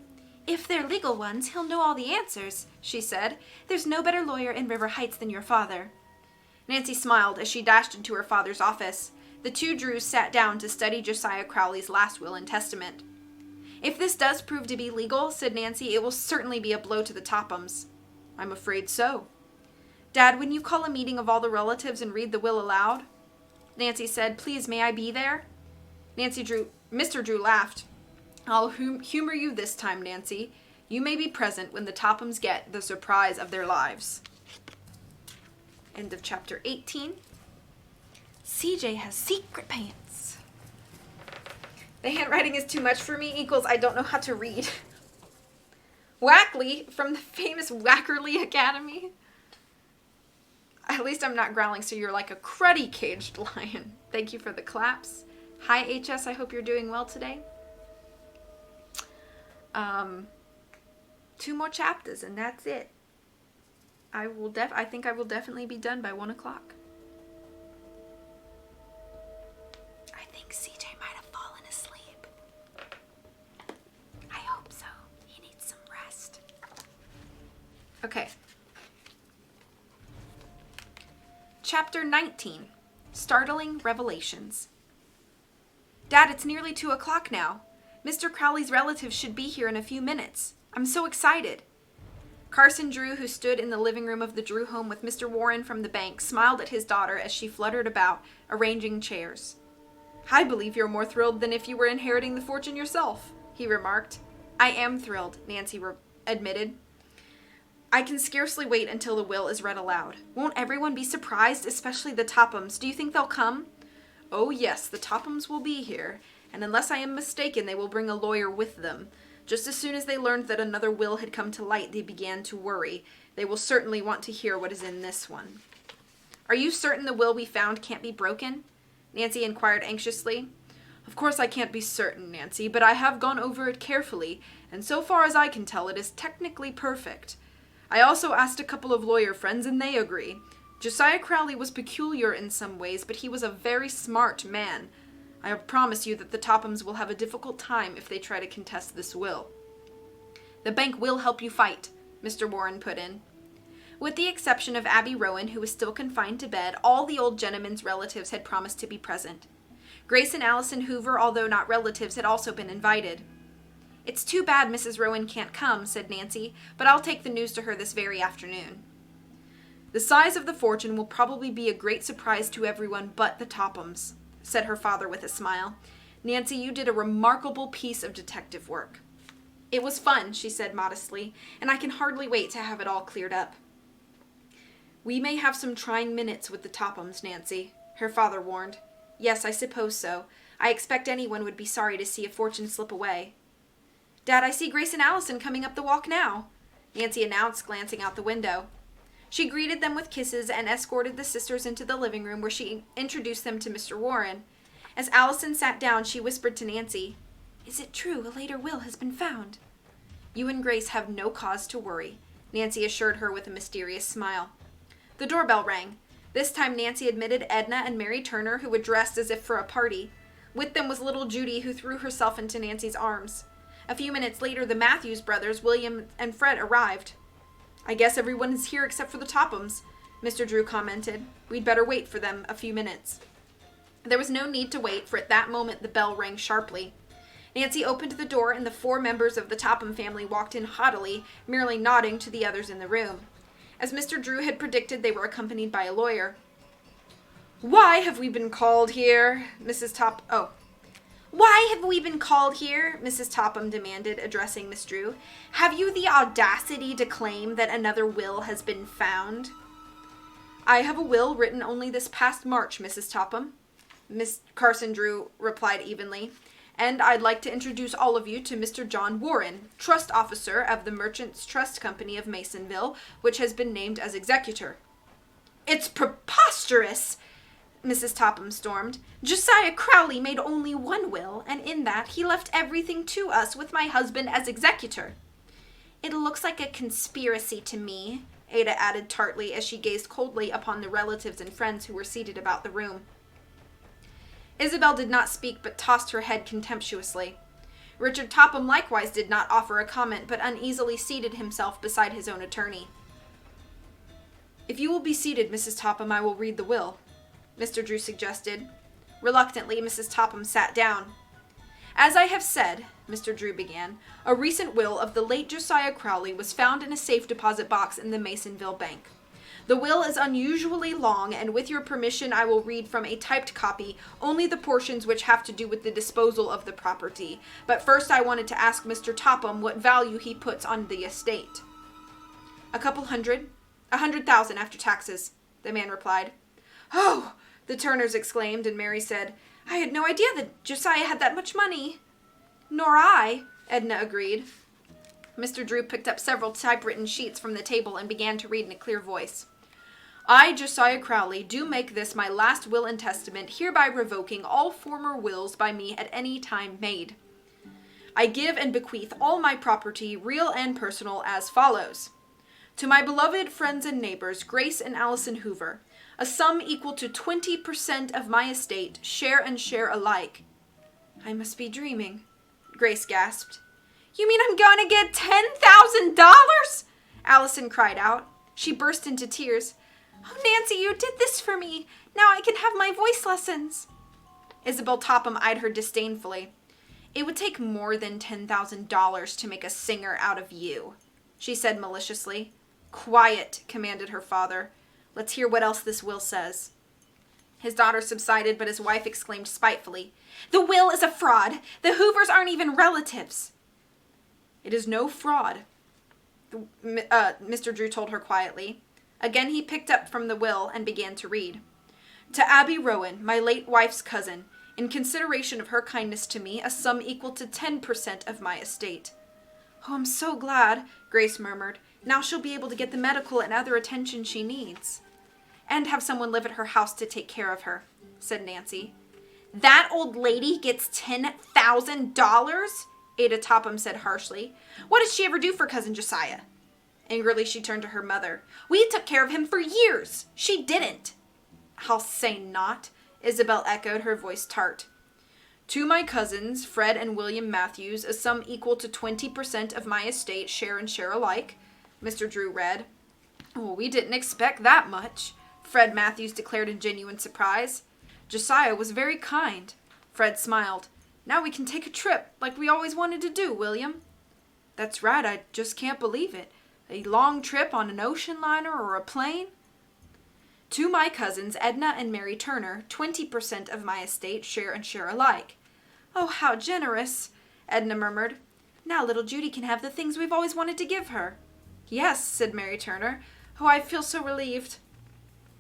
If they're legal ones, he'll know all the answers, she said. There's no better lawyer in River Heights than your father. Nancy smiled as she dashed into her father's office. The 2 Drews sat down to study Josiah Crowley's last will and testament. If this does prove to be legal, said Nancy, it will certainly be a blow to the Tophams. I'm afraid so. Dad, when you call a meeting of all the relatives and read the will aloud? Nancy said, Please, may I be there? Mr. Drew laughed. I'll humor you this time, Nancy. You may be present when the Tophams get the surprise of their lives. End of chapter 18. CJ has secret pants. The handwriting is too much for me equals I don't know how to read. Wackley from the famous Wackerly Academy. At least I'm not growling, so you're like a cruddy caged lion. Thank you for the claps. Hi, HS. I hope you're doing well today. 2 more chapters and that's it. I think I will definitely be done by 1 o'clock. I think CJ might have fallen asleep. I hope so. He needs some rest. Okay. Chapter 19. Startling Revelations. Dad, it's nearly 2 o'clock now. Mr. Crowley's relatives should be here in a few minutes. I'm so excited. Carson Drew, who stood in the living room of the Drew home with Mr. Warren from the bank, smiled at his daughter as she fluttered about, arranging chairs. "I believe you're more thrilled than if you were inheriting the fortune yourself," he remarked. "I am thrilled," Nancy admitted. "I can scarcely wait until the will is read aloud. Won't everyone be surprised, especially the Tophams? Do you think they'll come?" "Oh yes, the Tophams will be here, and unless I am mistaken, they will bring a lawyer with them. Just as soon as they learned that another will had come to light, they began to worry. They will certainly want to hear what is in this one." "Are you certain the will we found can't be broken?" Nancy inquired anxiously. "Of course I can't be certain, Nancy, but I have gone over it carefully, and so far as I can tell, it is technically perfect. I also asked a couple of lawyer friends, and they agree. Josiah Crowley was peculiar in some ways, but he was a very smart man. I promise you that the Tophams will have a difficult time if they try to contest this will." "The bank will help you fight," Mr. Warren put in. With the exception of Abby Rowan, who was still confined to bed, all the old gentleman's relatives had promised to be present. Grace and Allison Hoover, although not relatives, had also been invited. "It's too bad Mrs. Rowan can't come," said Nancy, "but I'll take the news to her this very afternoon." "The size of the fortune will probably be a great surprise to everyone but the Tophams," said her father with a smile. "Nancy, you did a remarkable piece of detective work." "It was fun," she said modestly, "and I can hardly wait to have it all cleared up." "We may have some trying minutes with the Tophams, Nancy," her father warned. "Yes, I suppose so. I expect anyone would be sorry to see a fortune slip away." "Dad, I see Grace and Allison coming up the walk now," Nancy announced, glancing out the window. She greeted them with kisses and escorted the sisters into the living room, where she introduced them to Mr. Warren. As Allison sat down, she whispered to Nancy, "Is it true a later will has been found?" "You and Grace have no cause to worry," Nancy assured her with a mysterious smile. The doorbell rang. This time Nancy admitted Edna and Mary Turner, who were dressed as if for a party. With them was little Judy, who threw herself into Nancy's arms. A few minutes later, the Matthews brothers, William and Fred, arrived. "I guess everyone is here except for the Tophams," Mr. Drew commented. "We'd better wait for them a few minutes." There was no need to wait, for at that moment the bell rang sharply. Nancy opened the door, and the 4 members of the Topham family walked in haughtily, merely nodding to the others in the room. As Mr. Drew had predicted, they were accompanied by a lawyer. "Why have we been called here?" "Why have we been called here?" Mrs. Topham demanded, addressing Miss Drew. "Have you the audacity to claim that another will has been found?" "I have a will written only this past March, Mrs. Topham," Miss Carson Drew replied evenly. "And I'd like to introduce all of you to Mr. John Warren, trust officer of the Merchants Trust Company of Masonville, which has been named as executor." "It's preposterous!" Mrs. Topham stormed. "Josiah Crowley made only one will, and in that he left everything to us with my husband as executor." "It looks like a conspiracy to me," Ada added tartly as she gazed coldly upon the relatives and friends who were seated about the room. Isabel did not speak, but tossed her head contemptuously. Richard Topham likewise did not offer a comment, but uneasily seated himself beside his own attorney. "If you will be seated, Mrs. Topham, I will read the will," Mr. Drew suggested. Reluctantly, Mrs. Topham sat down. "As I have said," Mr. Drew began, "a recent will of the late Josiah Crowley was found in a safe deposit box in the Masonville Bank. The will is unusually long, and with your permission I will read from a typed copy only the portions which have to do with the disposal of the property. But first I wanted to ask Mr. Topham what value he puts on the estate." $100,000 after taxes," the man replied. "Oh!" the Turners exclaimed, and Mary said, "I had no idea that Josiah had that much money." "Nor I," Edna agreed. Mr. Drew picked up several typewritten sheets from the table and began to read in a clear voice. "I, Josiah Crowley, do make this my last will and testament, hereby revoking all former wills by me at any time made. I give and bequeath all my property, real and personal, as follows. To my beloved friends and neighbors, Grace and Allison Hoover, a sum equal to 20% of my estate, share and share alike." "I must be dreaming," Grace gasped. "You mean I'm gonna get $10,000? Allison cried out. She burst into tears. "Oh, Nancy, you did this for me. Now I can have my voice lessons." Isabel Topham eyed her disdainfully. "It would take more than $10,000 to make a singer out of you," she said maliciously. Quiet, commanded her father. Let's hear what else this will says. His daughter subsided, but his wife exclaimed spitefully, The will is a fraud. The Hoovers aren't even relatives. It is no fraud, Mr. Drew told her quietly. Again he picked up from the will and began to read. To Abby Rowan, my late wife's cousin, in consideration of her kindness to me, a sum equal to 10% of my estate. Oh, I'm so glad, Grace murmured. Now she'll be able to get the medical and other attention she needs. And have someone live at her house to take care of her, said Nancy. That old lady gets $10,000? Ada Topham said harshly. What did she ever do for Cousin Josiah? Angrily, she turned to her mother. We took care of him for years. She didn't. I'll say not, Isabel echoed, her voice tart. To my cousins, Fred and William Matthews, a sum equal to 20% of my estate, share and share alike, Mr. Drew read. Oh, we didn't expect that much, Fred Matthews declared in genuine surprise. Josiah was very kind. Fred smiled. Now we can take a trip, like we always wanted to do, William. That's right, I just can't believe it. A long trip on an ocean liner or a plane? To my cousins, Edna and Mary Turner, 20% of my estate, share and share alike. Oh, how generous, Edna murmured. Now little Judy can have the things we've always wanted to give her. Yes, said Mary Turner. Oh, I feel so relieved.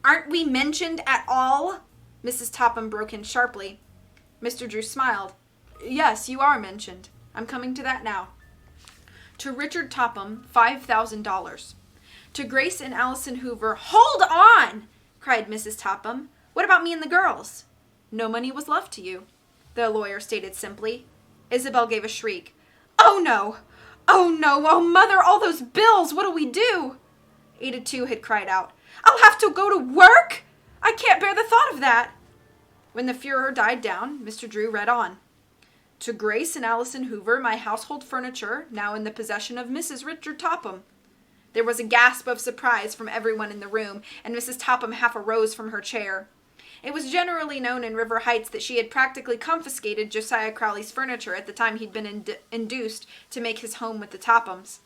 Aren't we mentioned at all? Mrs. Topham broke in sharply. Mr. Drew smiled. Yes, you are mentioned. I'm coming to that now. To Richard Topham, $5,000. To Grace and Allison Hoover, Hold on! Cried Mrs. Topham. What about me and the girls? No money was left to you, the lawyer stated simply. Isabel gave a shriek. Oh no! Oh no! Oh mother, all those bills! What'll we do? Ada too had cried out. I'll have to go to work! I can't bear the thought of that! When the furor died down, Mr. Drew read on. To Grace and Allison Hoover, my household furniture, now in the possession of Mrs. Richard Topham. There was a gasp of surprise from everyone in the room, and Mrs. Topham half arose from her chair. It was generally known in River Heights that she had practically confiscated Josiah Crowley's furniture at the time he'd been induced to make his home with the Tophams.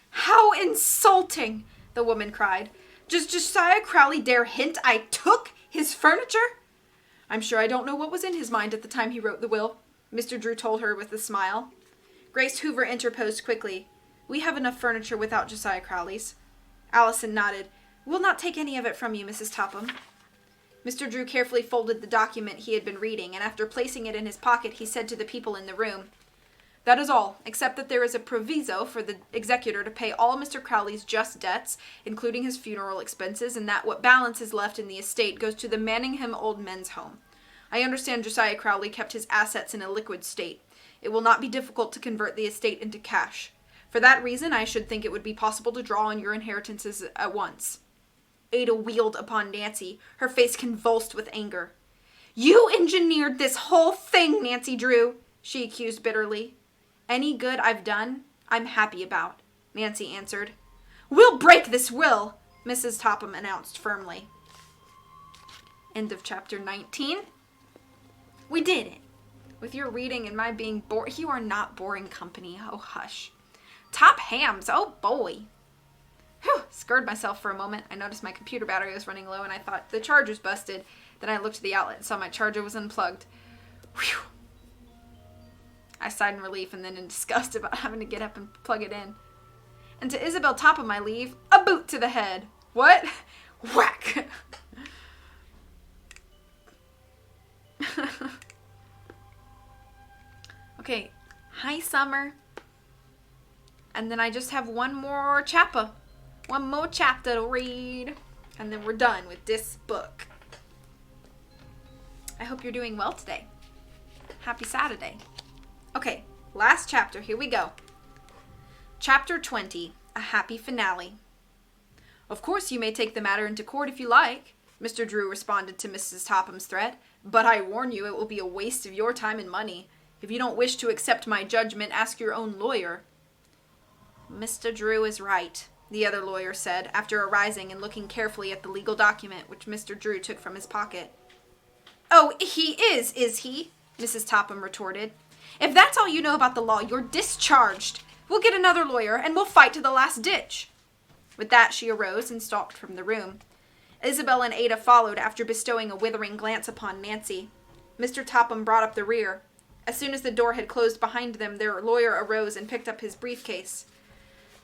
How insulting! The woman cried. Does Josiah Crowley dare hint I took his furniture? I'm sure I don't know what was in his mind at the time he wrote the will, Mr. Drew told her with a smile. Grace Hoover interposed quickly. We have enough furniture without Josiah Crowley's. Allison nodded. We'll not take any of it from you, Mrs. Topham. Mr. Drew carefully folded the document he had been reading, and after placing it in his pocket, he said to the people in the room, That is all, except that there is a proviso for the executor to pay all Mr. Crowley's just debts, including his funeral expenses, and that what balance is left in the estate goes to the Manningham Old Men's Home. I understand Josiah Crowley kept his assets in a liquid state. It will not be difficult to convert the estate into cash. For that reason, I should think it would be possible to draw on your inheritances at once. Ada wheeled upon Nancy, her face convulsed with anger. You engineered this whole thing, Nancy Drew, she accused bitterly. Any good I've done, I'm happy about, Nancy answered. We'll break this will, Mrs. Topham announced firmly. End of chapter 19. We did it. With your reading and my being bored, you are not boring company. Oh, hush. Top hams, oh boy. Whew, scared myself for a moment. I noticed my computer battery was running low and I thought the charger's busted. Then I looked at the outlet and saw my charger was unplugged. Whew. I sighed in relief and then in disgust about having to get up and plug it in. And to Isabel Topham I leave, a boot to the head. What? Whack! Okay, hi Summer. And then I just have one more chapter. One more chapter to read. And then we're done with this book. I hope you're doing well today. Happy Saturday. Okay, last chapter. Here we go. Chapter 20, A Happy Finale. Of course you may take the matter into court if you like, Mr. Drew responded to Mrs. Topham's threat, but I warn you it will be a waste of your time and money. If you don't wish to accept my judgment, ask your own lawyer. Mr. Drew is right, the other lawyer said, after arising and looking carefully at the legal document which Mr. Drew took from his pocket. Oh, he is he? Mrs. Topham retorted. If that's all you know about the law, you're discharged. We'll get another lawyer, and we'll fight to the last ditch." With that, she arose and stalked from the room. Isabel and Ada followed after bestowing a withering glance upon Nancy. Mr. Topham brought up the rear. As soon as the door had closed behind them, their lawyer arose and picked up his briefcase.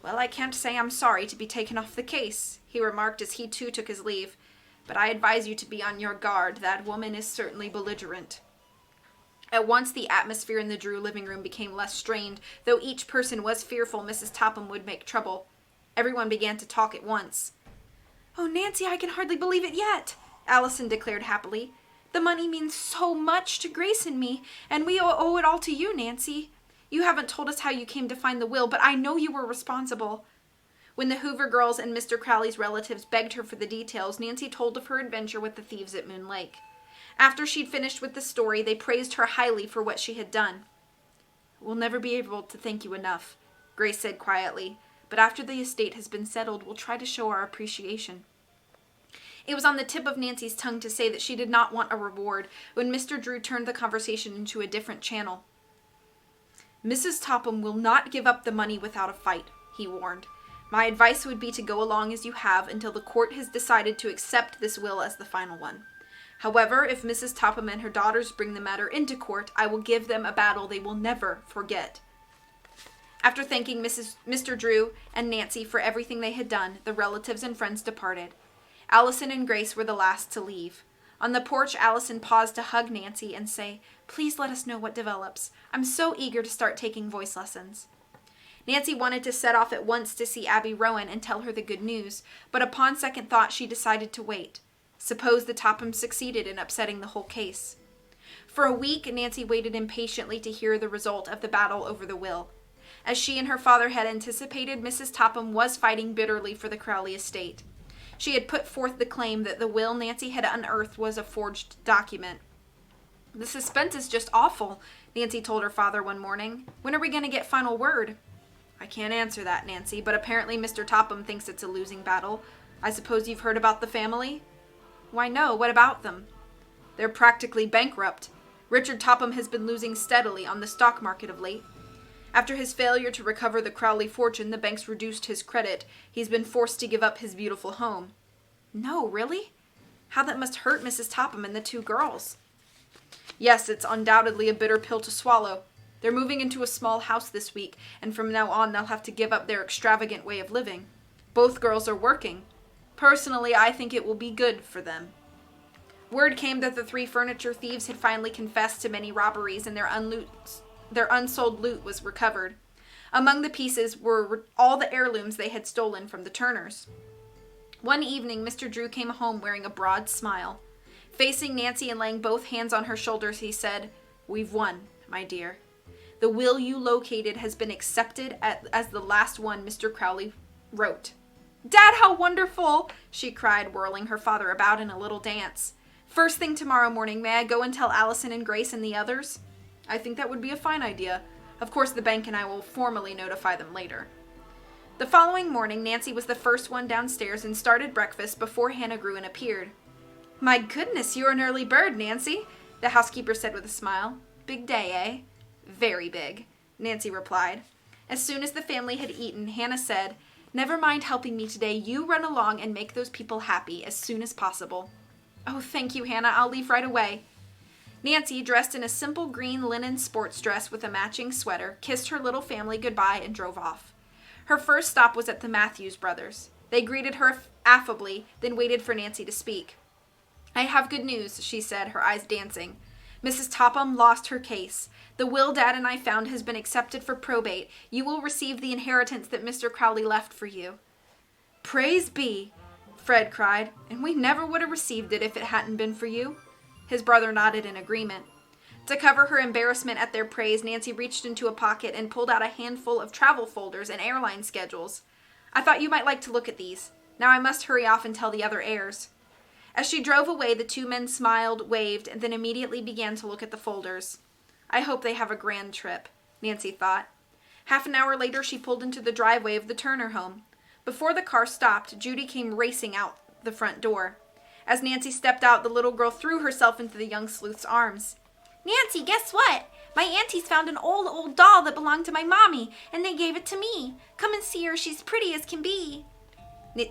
"Well, I can't say I'm sorry to be taken off the case," he remarked as he too took his leave. "But I advise you to be on your guard. That woman is certainly belligerent." At once the atmosphere in the Drew living room became less strained, though each person was fearful Mrs. Topham would make trouble. Everyone began to talk at once. "Oh, Nancy, I can hardly believe it yet," Allison declared happily. "The money means so much to Grace and me, and we owe it all to you, Nancy. You haven't told us how you came to find the will, but I know you were responsible." When the Hoover girls and Mr. Crowley's relatives begged her for the details, Nancy told of her adventure with the thieves at Moon Lake. After she'd finished with the story, they praised her highly for what she had done. "We'll never be able to thank you enough," Grace said quietly, "but after the estate has been settled, we'll try to show our appreciation." It was on the tip of Nancy's tongue to say that she did not want a reward when Mr. Drew turned the conversation into a different channel. "Mrs. Topham will not give up the money without a fight," he warned. "My advice would be to go along as you have until the court has decided to accept this will as the final one. However, if Mrs. Topham and her daughters bring the matter into court, I will give them a battle they will never forget." After thanking Mr. Drew and Nancy for everything they had done, the relatives and friends departed. Allison and Grace were the last to leave. On the porch, Allison paused to hug Nancy and say, "Please let us know what develops. I'm so eager to start taking voice lessons." Nancy wanted to set off at once to see Abby Rowan and tell her the good news, but upon second thought she decided to wait. Suppose the Tophams succeeded in upsetting the whole case. For a week, Nancy waited impatiently to hear the result of the battle over the will. As she and her father had anticipated, Mrs. Topham was fighting bitterly for the Crowley estate. She had put forth the claim that the will Nancy had unearthed was a forged document. "The suspense is just awful," Nancy told her father one morning. "When are we going to get final word?" "I can't answer that, Nancy, but apparently Mr. Topham thinks it's a losing battle. I suppose you've heard about the family?" "Why, no. What about them?" "They're practically bankrupt. Richard Topham has been losing steadily on the stock market of late. After his failure to recover the Crowley fortune, the banks reduced his credit. He's been forced to give up his beautiful home." "No, really? How that must hurt Mrs. Topham and the two girls." "Yes, it's undoubtedly a bitter pill to swallow. They're moving into a small house this week, and from now on they'll have to give up their extravagant way of living. Both girls are working. Personally, I think it will be good for them." Word came that the three furniture thieves had finally confessed to many robberies, and their unsold loot was recovered. Among the pieces were all the heirlooms they had stolen from the Turners. One evening, Mr. Drew came home wearing a broad smile. Facing Nancy and laying both hands on her shoulders, he said, "We've won, my dear. The will you located has been accepted as the last one Mr. Crowley wrote." "Dad, how wonderful!" she cried, whirling her father about in a little dance. "First thing tomorrow morning, may I go and tell Allison and Grace and the others?" "I think that would be a fine idea. Of course, the bank and I will formally notify them later." The following morning, Nancy was the first one downstairs and started breakfast before Hannah Gruen appeared. "My goodness, you're an early bird, Nancy," the housekeeper said with a smile. "Big day, eh?" "Very big," Nancy replied. As soon as the family had eaten, Hannah said, "Never mind helping me today. You run along and make those people happy as soon as possible." "Oh, thank you, Hannah. I'll leave right away." Nancy, dressed in a simple green linen sports dress with a matching sweater, kissed her little family goodbye and drove off. Her first stop was at the Matthews brothers. They greeted her affably, then waited for Nancy to speak. "I have good news," she said, her eyes dancing. "Mrs. Topham lost her case. The will Dad and I found has been accepted for probate. You will receive the inheritance that Mr. Crowley left for you." "Praise be!" Fred cried. "And we never would have received it if it hadn't been for you." His brother nodded in agreement. To cover her embarrassment at their praise, Nancy reached into a pocket and pulled out a handful of travel folders and airline schedules. "I thought you might like to look at these. Now I must hurry off and tell the other heirs." As she drove away, the two men smiled, waved, and then immediately began to look at the folders. "I hope they have a grand trip," Nancy thought. Half an hour later, she pulled into the driveway of the Turner home. Before the car stopped, Judy came racing out the front door. As Nancy stepped out, the little girl threw herself into the young sleuth's arms. "Nancy, guess what? My aunties found an old doll that belonged to my mommy, and they gave it to me. Come and see her, she's pretty as can be.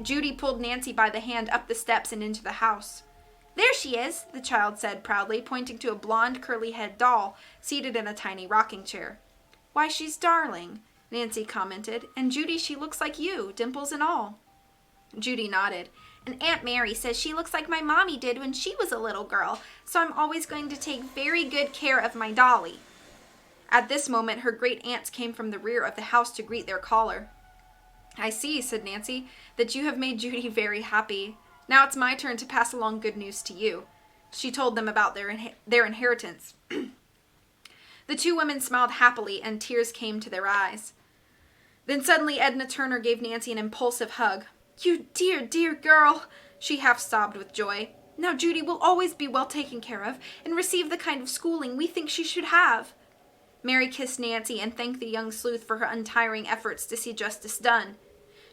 Judy pulled Nancy by the hand up the steps and into the house. There she is, the child said proudly, pointing to a blonde, curly-head doll seated in a tiny rocking chair. Why, she's darling, Nancy commented, and Judy, she looks like you, dimples and all. Judy nodded. And Aunt Mary says she looks like my mommy did when she was a little girl, so I'm always going to take very good care of my dolly. At this moment, her great aunts came from the rear of the house to greet their caller. I see, said Nancy, that you have made Judy very happy. Now it's my turn to pass along good news to you. She told them about their inheritance. The two women smiled happily, and tears came to their eyes. Then suddenly Edna Turner gave Nancy an impulsive hug. You dear, dear girl, she half sobbed with joy. Now Judy will always be well taken care of and receive the kind of schooling we think she should have. Mary kissed Nancy and thanked the young sleuth for her untiring efforts to see justice done.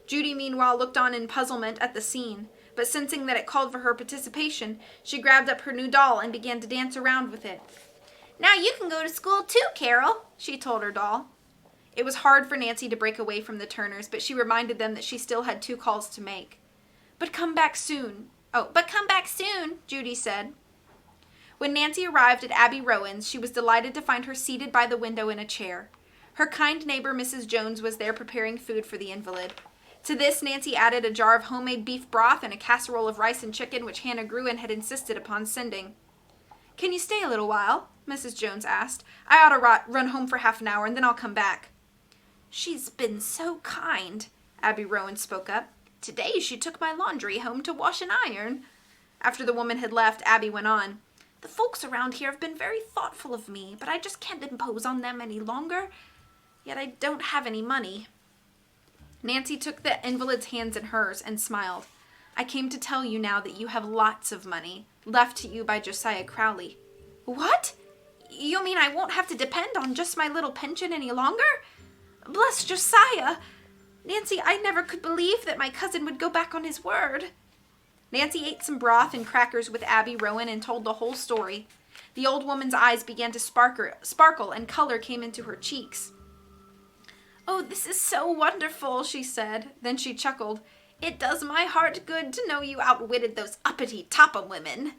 Judy, meanwhile, looked on in puzzlement at the scene, but sensing that it called for her participation, she grabbed up her new doll and began to dance around with it. Now you can go to school too, Carol, she told her doll. It was hard for Nancy to break away from the Turners, but she reminded them that she still had 2 calls to make. But come back soon, Judy said. When Nancy arrived at Abby Rowan's, she was delighted to find her seated by the window in a chair. Her kind neighbor, Mrs. Jones, was there preparing food for the invalid. To this, Nancy added a jar of homemade beef broth and a casserole of rice and chicken, which Hannah Gruen had insisted upon sending. Can you stay a little while? Mrs. Jones asked. I ought to run home for half an hour, and then I'll come back. She's been so kind, Abby Rowan spoke up. Today she took my laundry home to wash and iron. After the woman had left, Abby went on. The folks around here have been very thoughtful of me, but I just can't impose on them any longer. Yet I don't have any money. Nancy took the invalid's hands in hers and smiled. I came to tell you now that you have lots of money, left to you by Josiah Crowley. What? You mean I won't have to depend on just my little pension any longer? Bless Josiah! Nancy, I never could believe that my cousin would go back on his word. Nancy ate some broth and crackers with Abby Rowan and told the whole story. The old woman's eyes began to sparkle and color came into her cheeks. Oh, this is so wonderful, she said. Then she chuckled. It does my heart good to know you outwitted those uppity Topham women.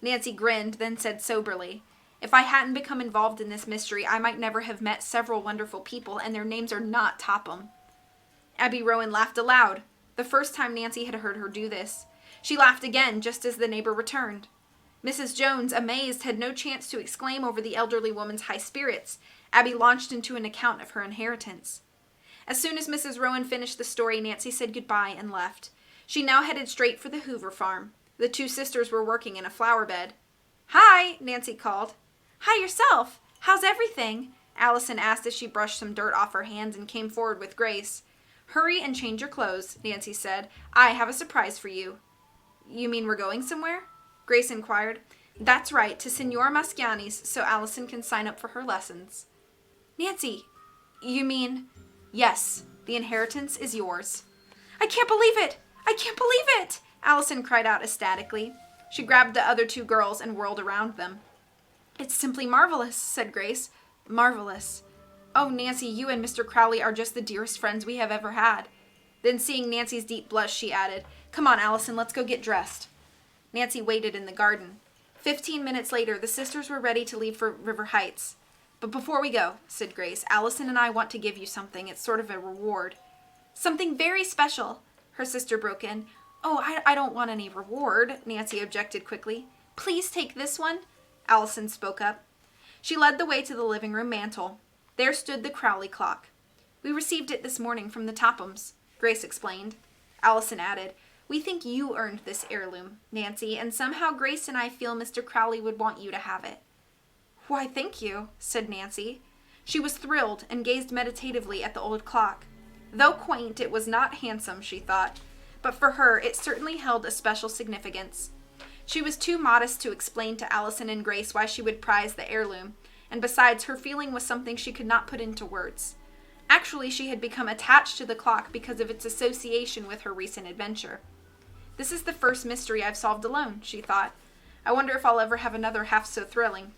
Nancy grinned, then said soberly, if I hadn't become involved in this mystery, I might never have met several wonderful people, and their names are not Topham. Abby Rowan laughed aloud, the first time Nancy had heard her do this. She laughed again, just as the neighbor returned. Mrs. Jones, amazed, had no chance to exclaim over the elderly woman's high spirits. Abby launched into an account of her inheritance. As soon as Mrs. Rowan finished the story, Nancy said goodbye and left. She now headed straight for the Hoover farm. The 2 sisters were working in a flower bed. Hi, Nancy called. Hi yourself. How's everything? Allison asked as she brushed some dirt off her hands and came forward with Grace. Hurry and change your clothes, Nancy said. I have a surprise for you. You mean we're going somewhere? Grace inquired. That's right, to Signora Maschiani's, so Allison can sign up for her lessons. Nancy, you mean... Yes, the inheritance is yours. I can't believe it! I can't believe it! Allison cried out ecstatically. She grabbed the other 2 girls and whirled around them. It's simply marvelous, said Grace. Marvelous. Oh, Nancy, you and Mr. Crowley are just the dearest friends we have ever had. Then seeing Nancy's deep blush, she added, Come on, Allison, let's go get dressed. Nancy waited in the garden. 15 minutes later, the sisters were ready to leave for River Heights. But before we go, said Grace, Allison and I want to give you something. It's sort of a reward. Something very special, her sister broke in. Oh, I don't want any reward, Nancy objected quickly. Please take this one, Allison spoke up. She led the way to the living room mantel. There stood the Crowley clock. We received it this morning from the Tophams, Grace explained. Allison added, We think you earned this heirloom, Nancy, and somehow Grace and I feel Mr. Crowley would want you to have it. Why, thank you, said Nancy. She was thrilled and gazed meditatively at the old clock. Though quaint, it was not handsome, she thought, but for her it certainly held a special significance. She was too modest to explain to Allison and Grace why she would prize the heirloom, and besides, her feeling was something she could not put into words. Actually, she had become attached to the clock because of its association with her recent adventure. This is the first mystery I've solved alone, she thought. I wonder if I'll ever have another half so thrilling.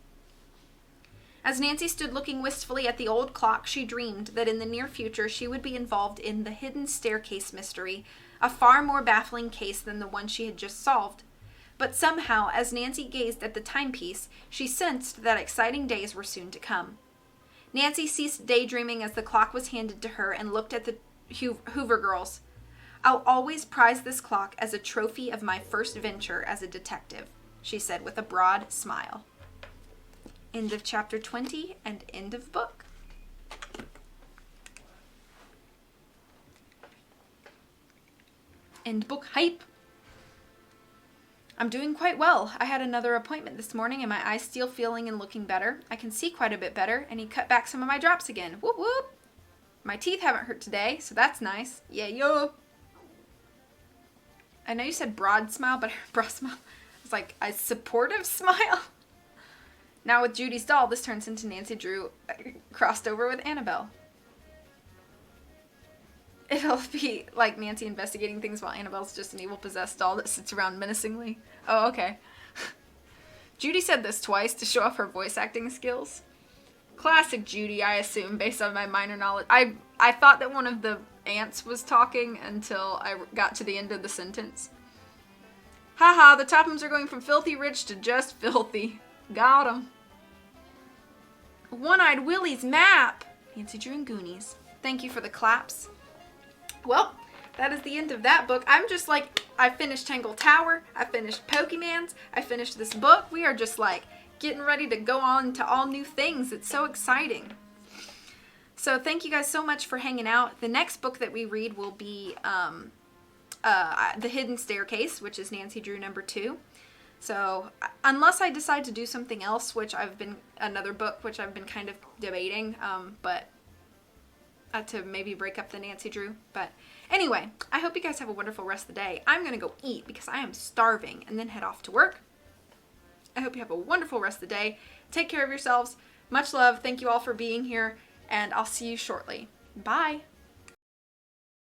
As Nancy stood looking wistfully at the old clock, she dreamed that in the near future she would be involved in the hidden staircase mystery, a far more baffling case than the one she had just solved. But somehow, as Nancy gazed at the timepiece, she sensed that exciting days were soon to come. Nancy ceased daydreaming as the clock was handed to her and looked at the Hoover girls. "I'll always prize this clock as a trophy of my first venture as a detective," she said with a broad smile. End of chapter 20 and end of book. End book hype. I'm doing quite well. I had another appointment this morning and my eyes still feeling and looking better. I can see quite a bit better, and he cut back some of my drops again. Whoop whoop. My teeth haven't hurt today, so that's nice. Yeah, yo. I know you said broad smile, but broad smile. It's like a supportive smile. Now with Judy's doll, this turns into Nancy Drew crossed over with Annabelle. It'll be like Nancy investigating things while Annabelle's just an evil possessed doll that sits around menacingly. Oh, okay. Judy said this twice to show off her voice acting skills. Classic Judy, I assume, based on my minor knowledge. I thought that one of the aunts was talking until I got to the end of the sentence. Haha, the Tophams are going from filthy rich to just filthy. Got 'em. One-Eyed Willie's map. Nancy Drew and Goonies. Thank you for the claps. Well, that is the end of that book. I'm just like, I finished Tangle Tower. I finished Pokemans. I finished this book. We are just like getting ready to go on to all new things. It's so exciting. So thank you guys so much for hanging out. The next book that we read will be The Hidden Staircase, which is Nancy Drew number 2. So unless I decide to do something else, another book, which I've been kind of debating, but to maybe break up the Nancy Drew. But anyway, I hope you guys have a wonderful rest of the day. I'm going to go eat because I am starving and then head off to work. I hope you have a wonderful rest of the day. Take care of yourselves. Much love. Thank you all for being here, and I'll see you shortly. Bye.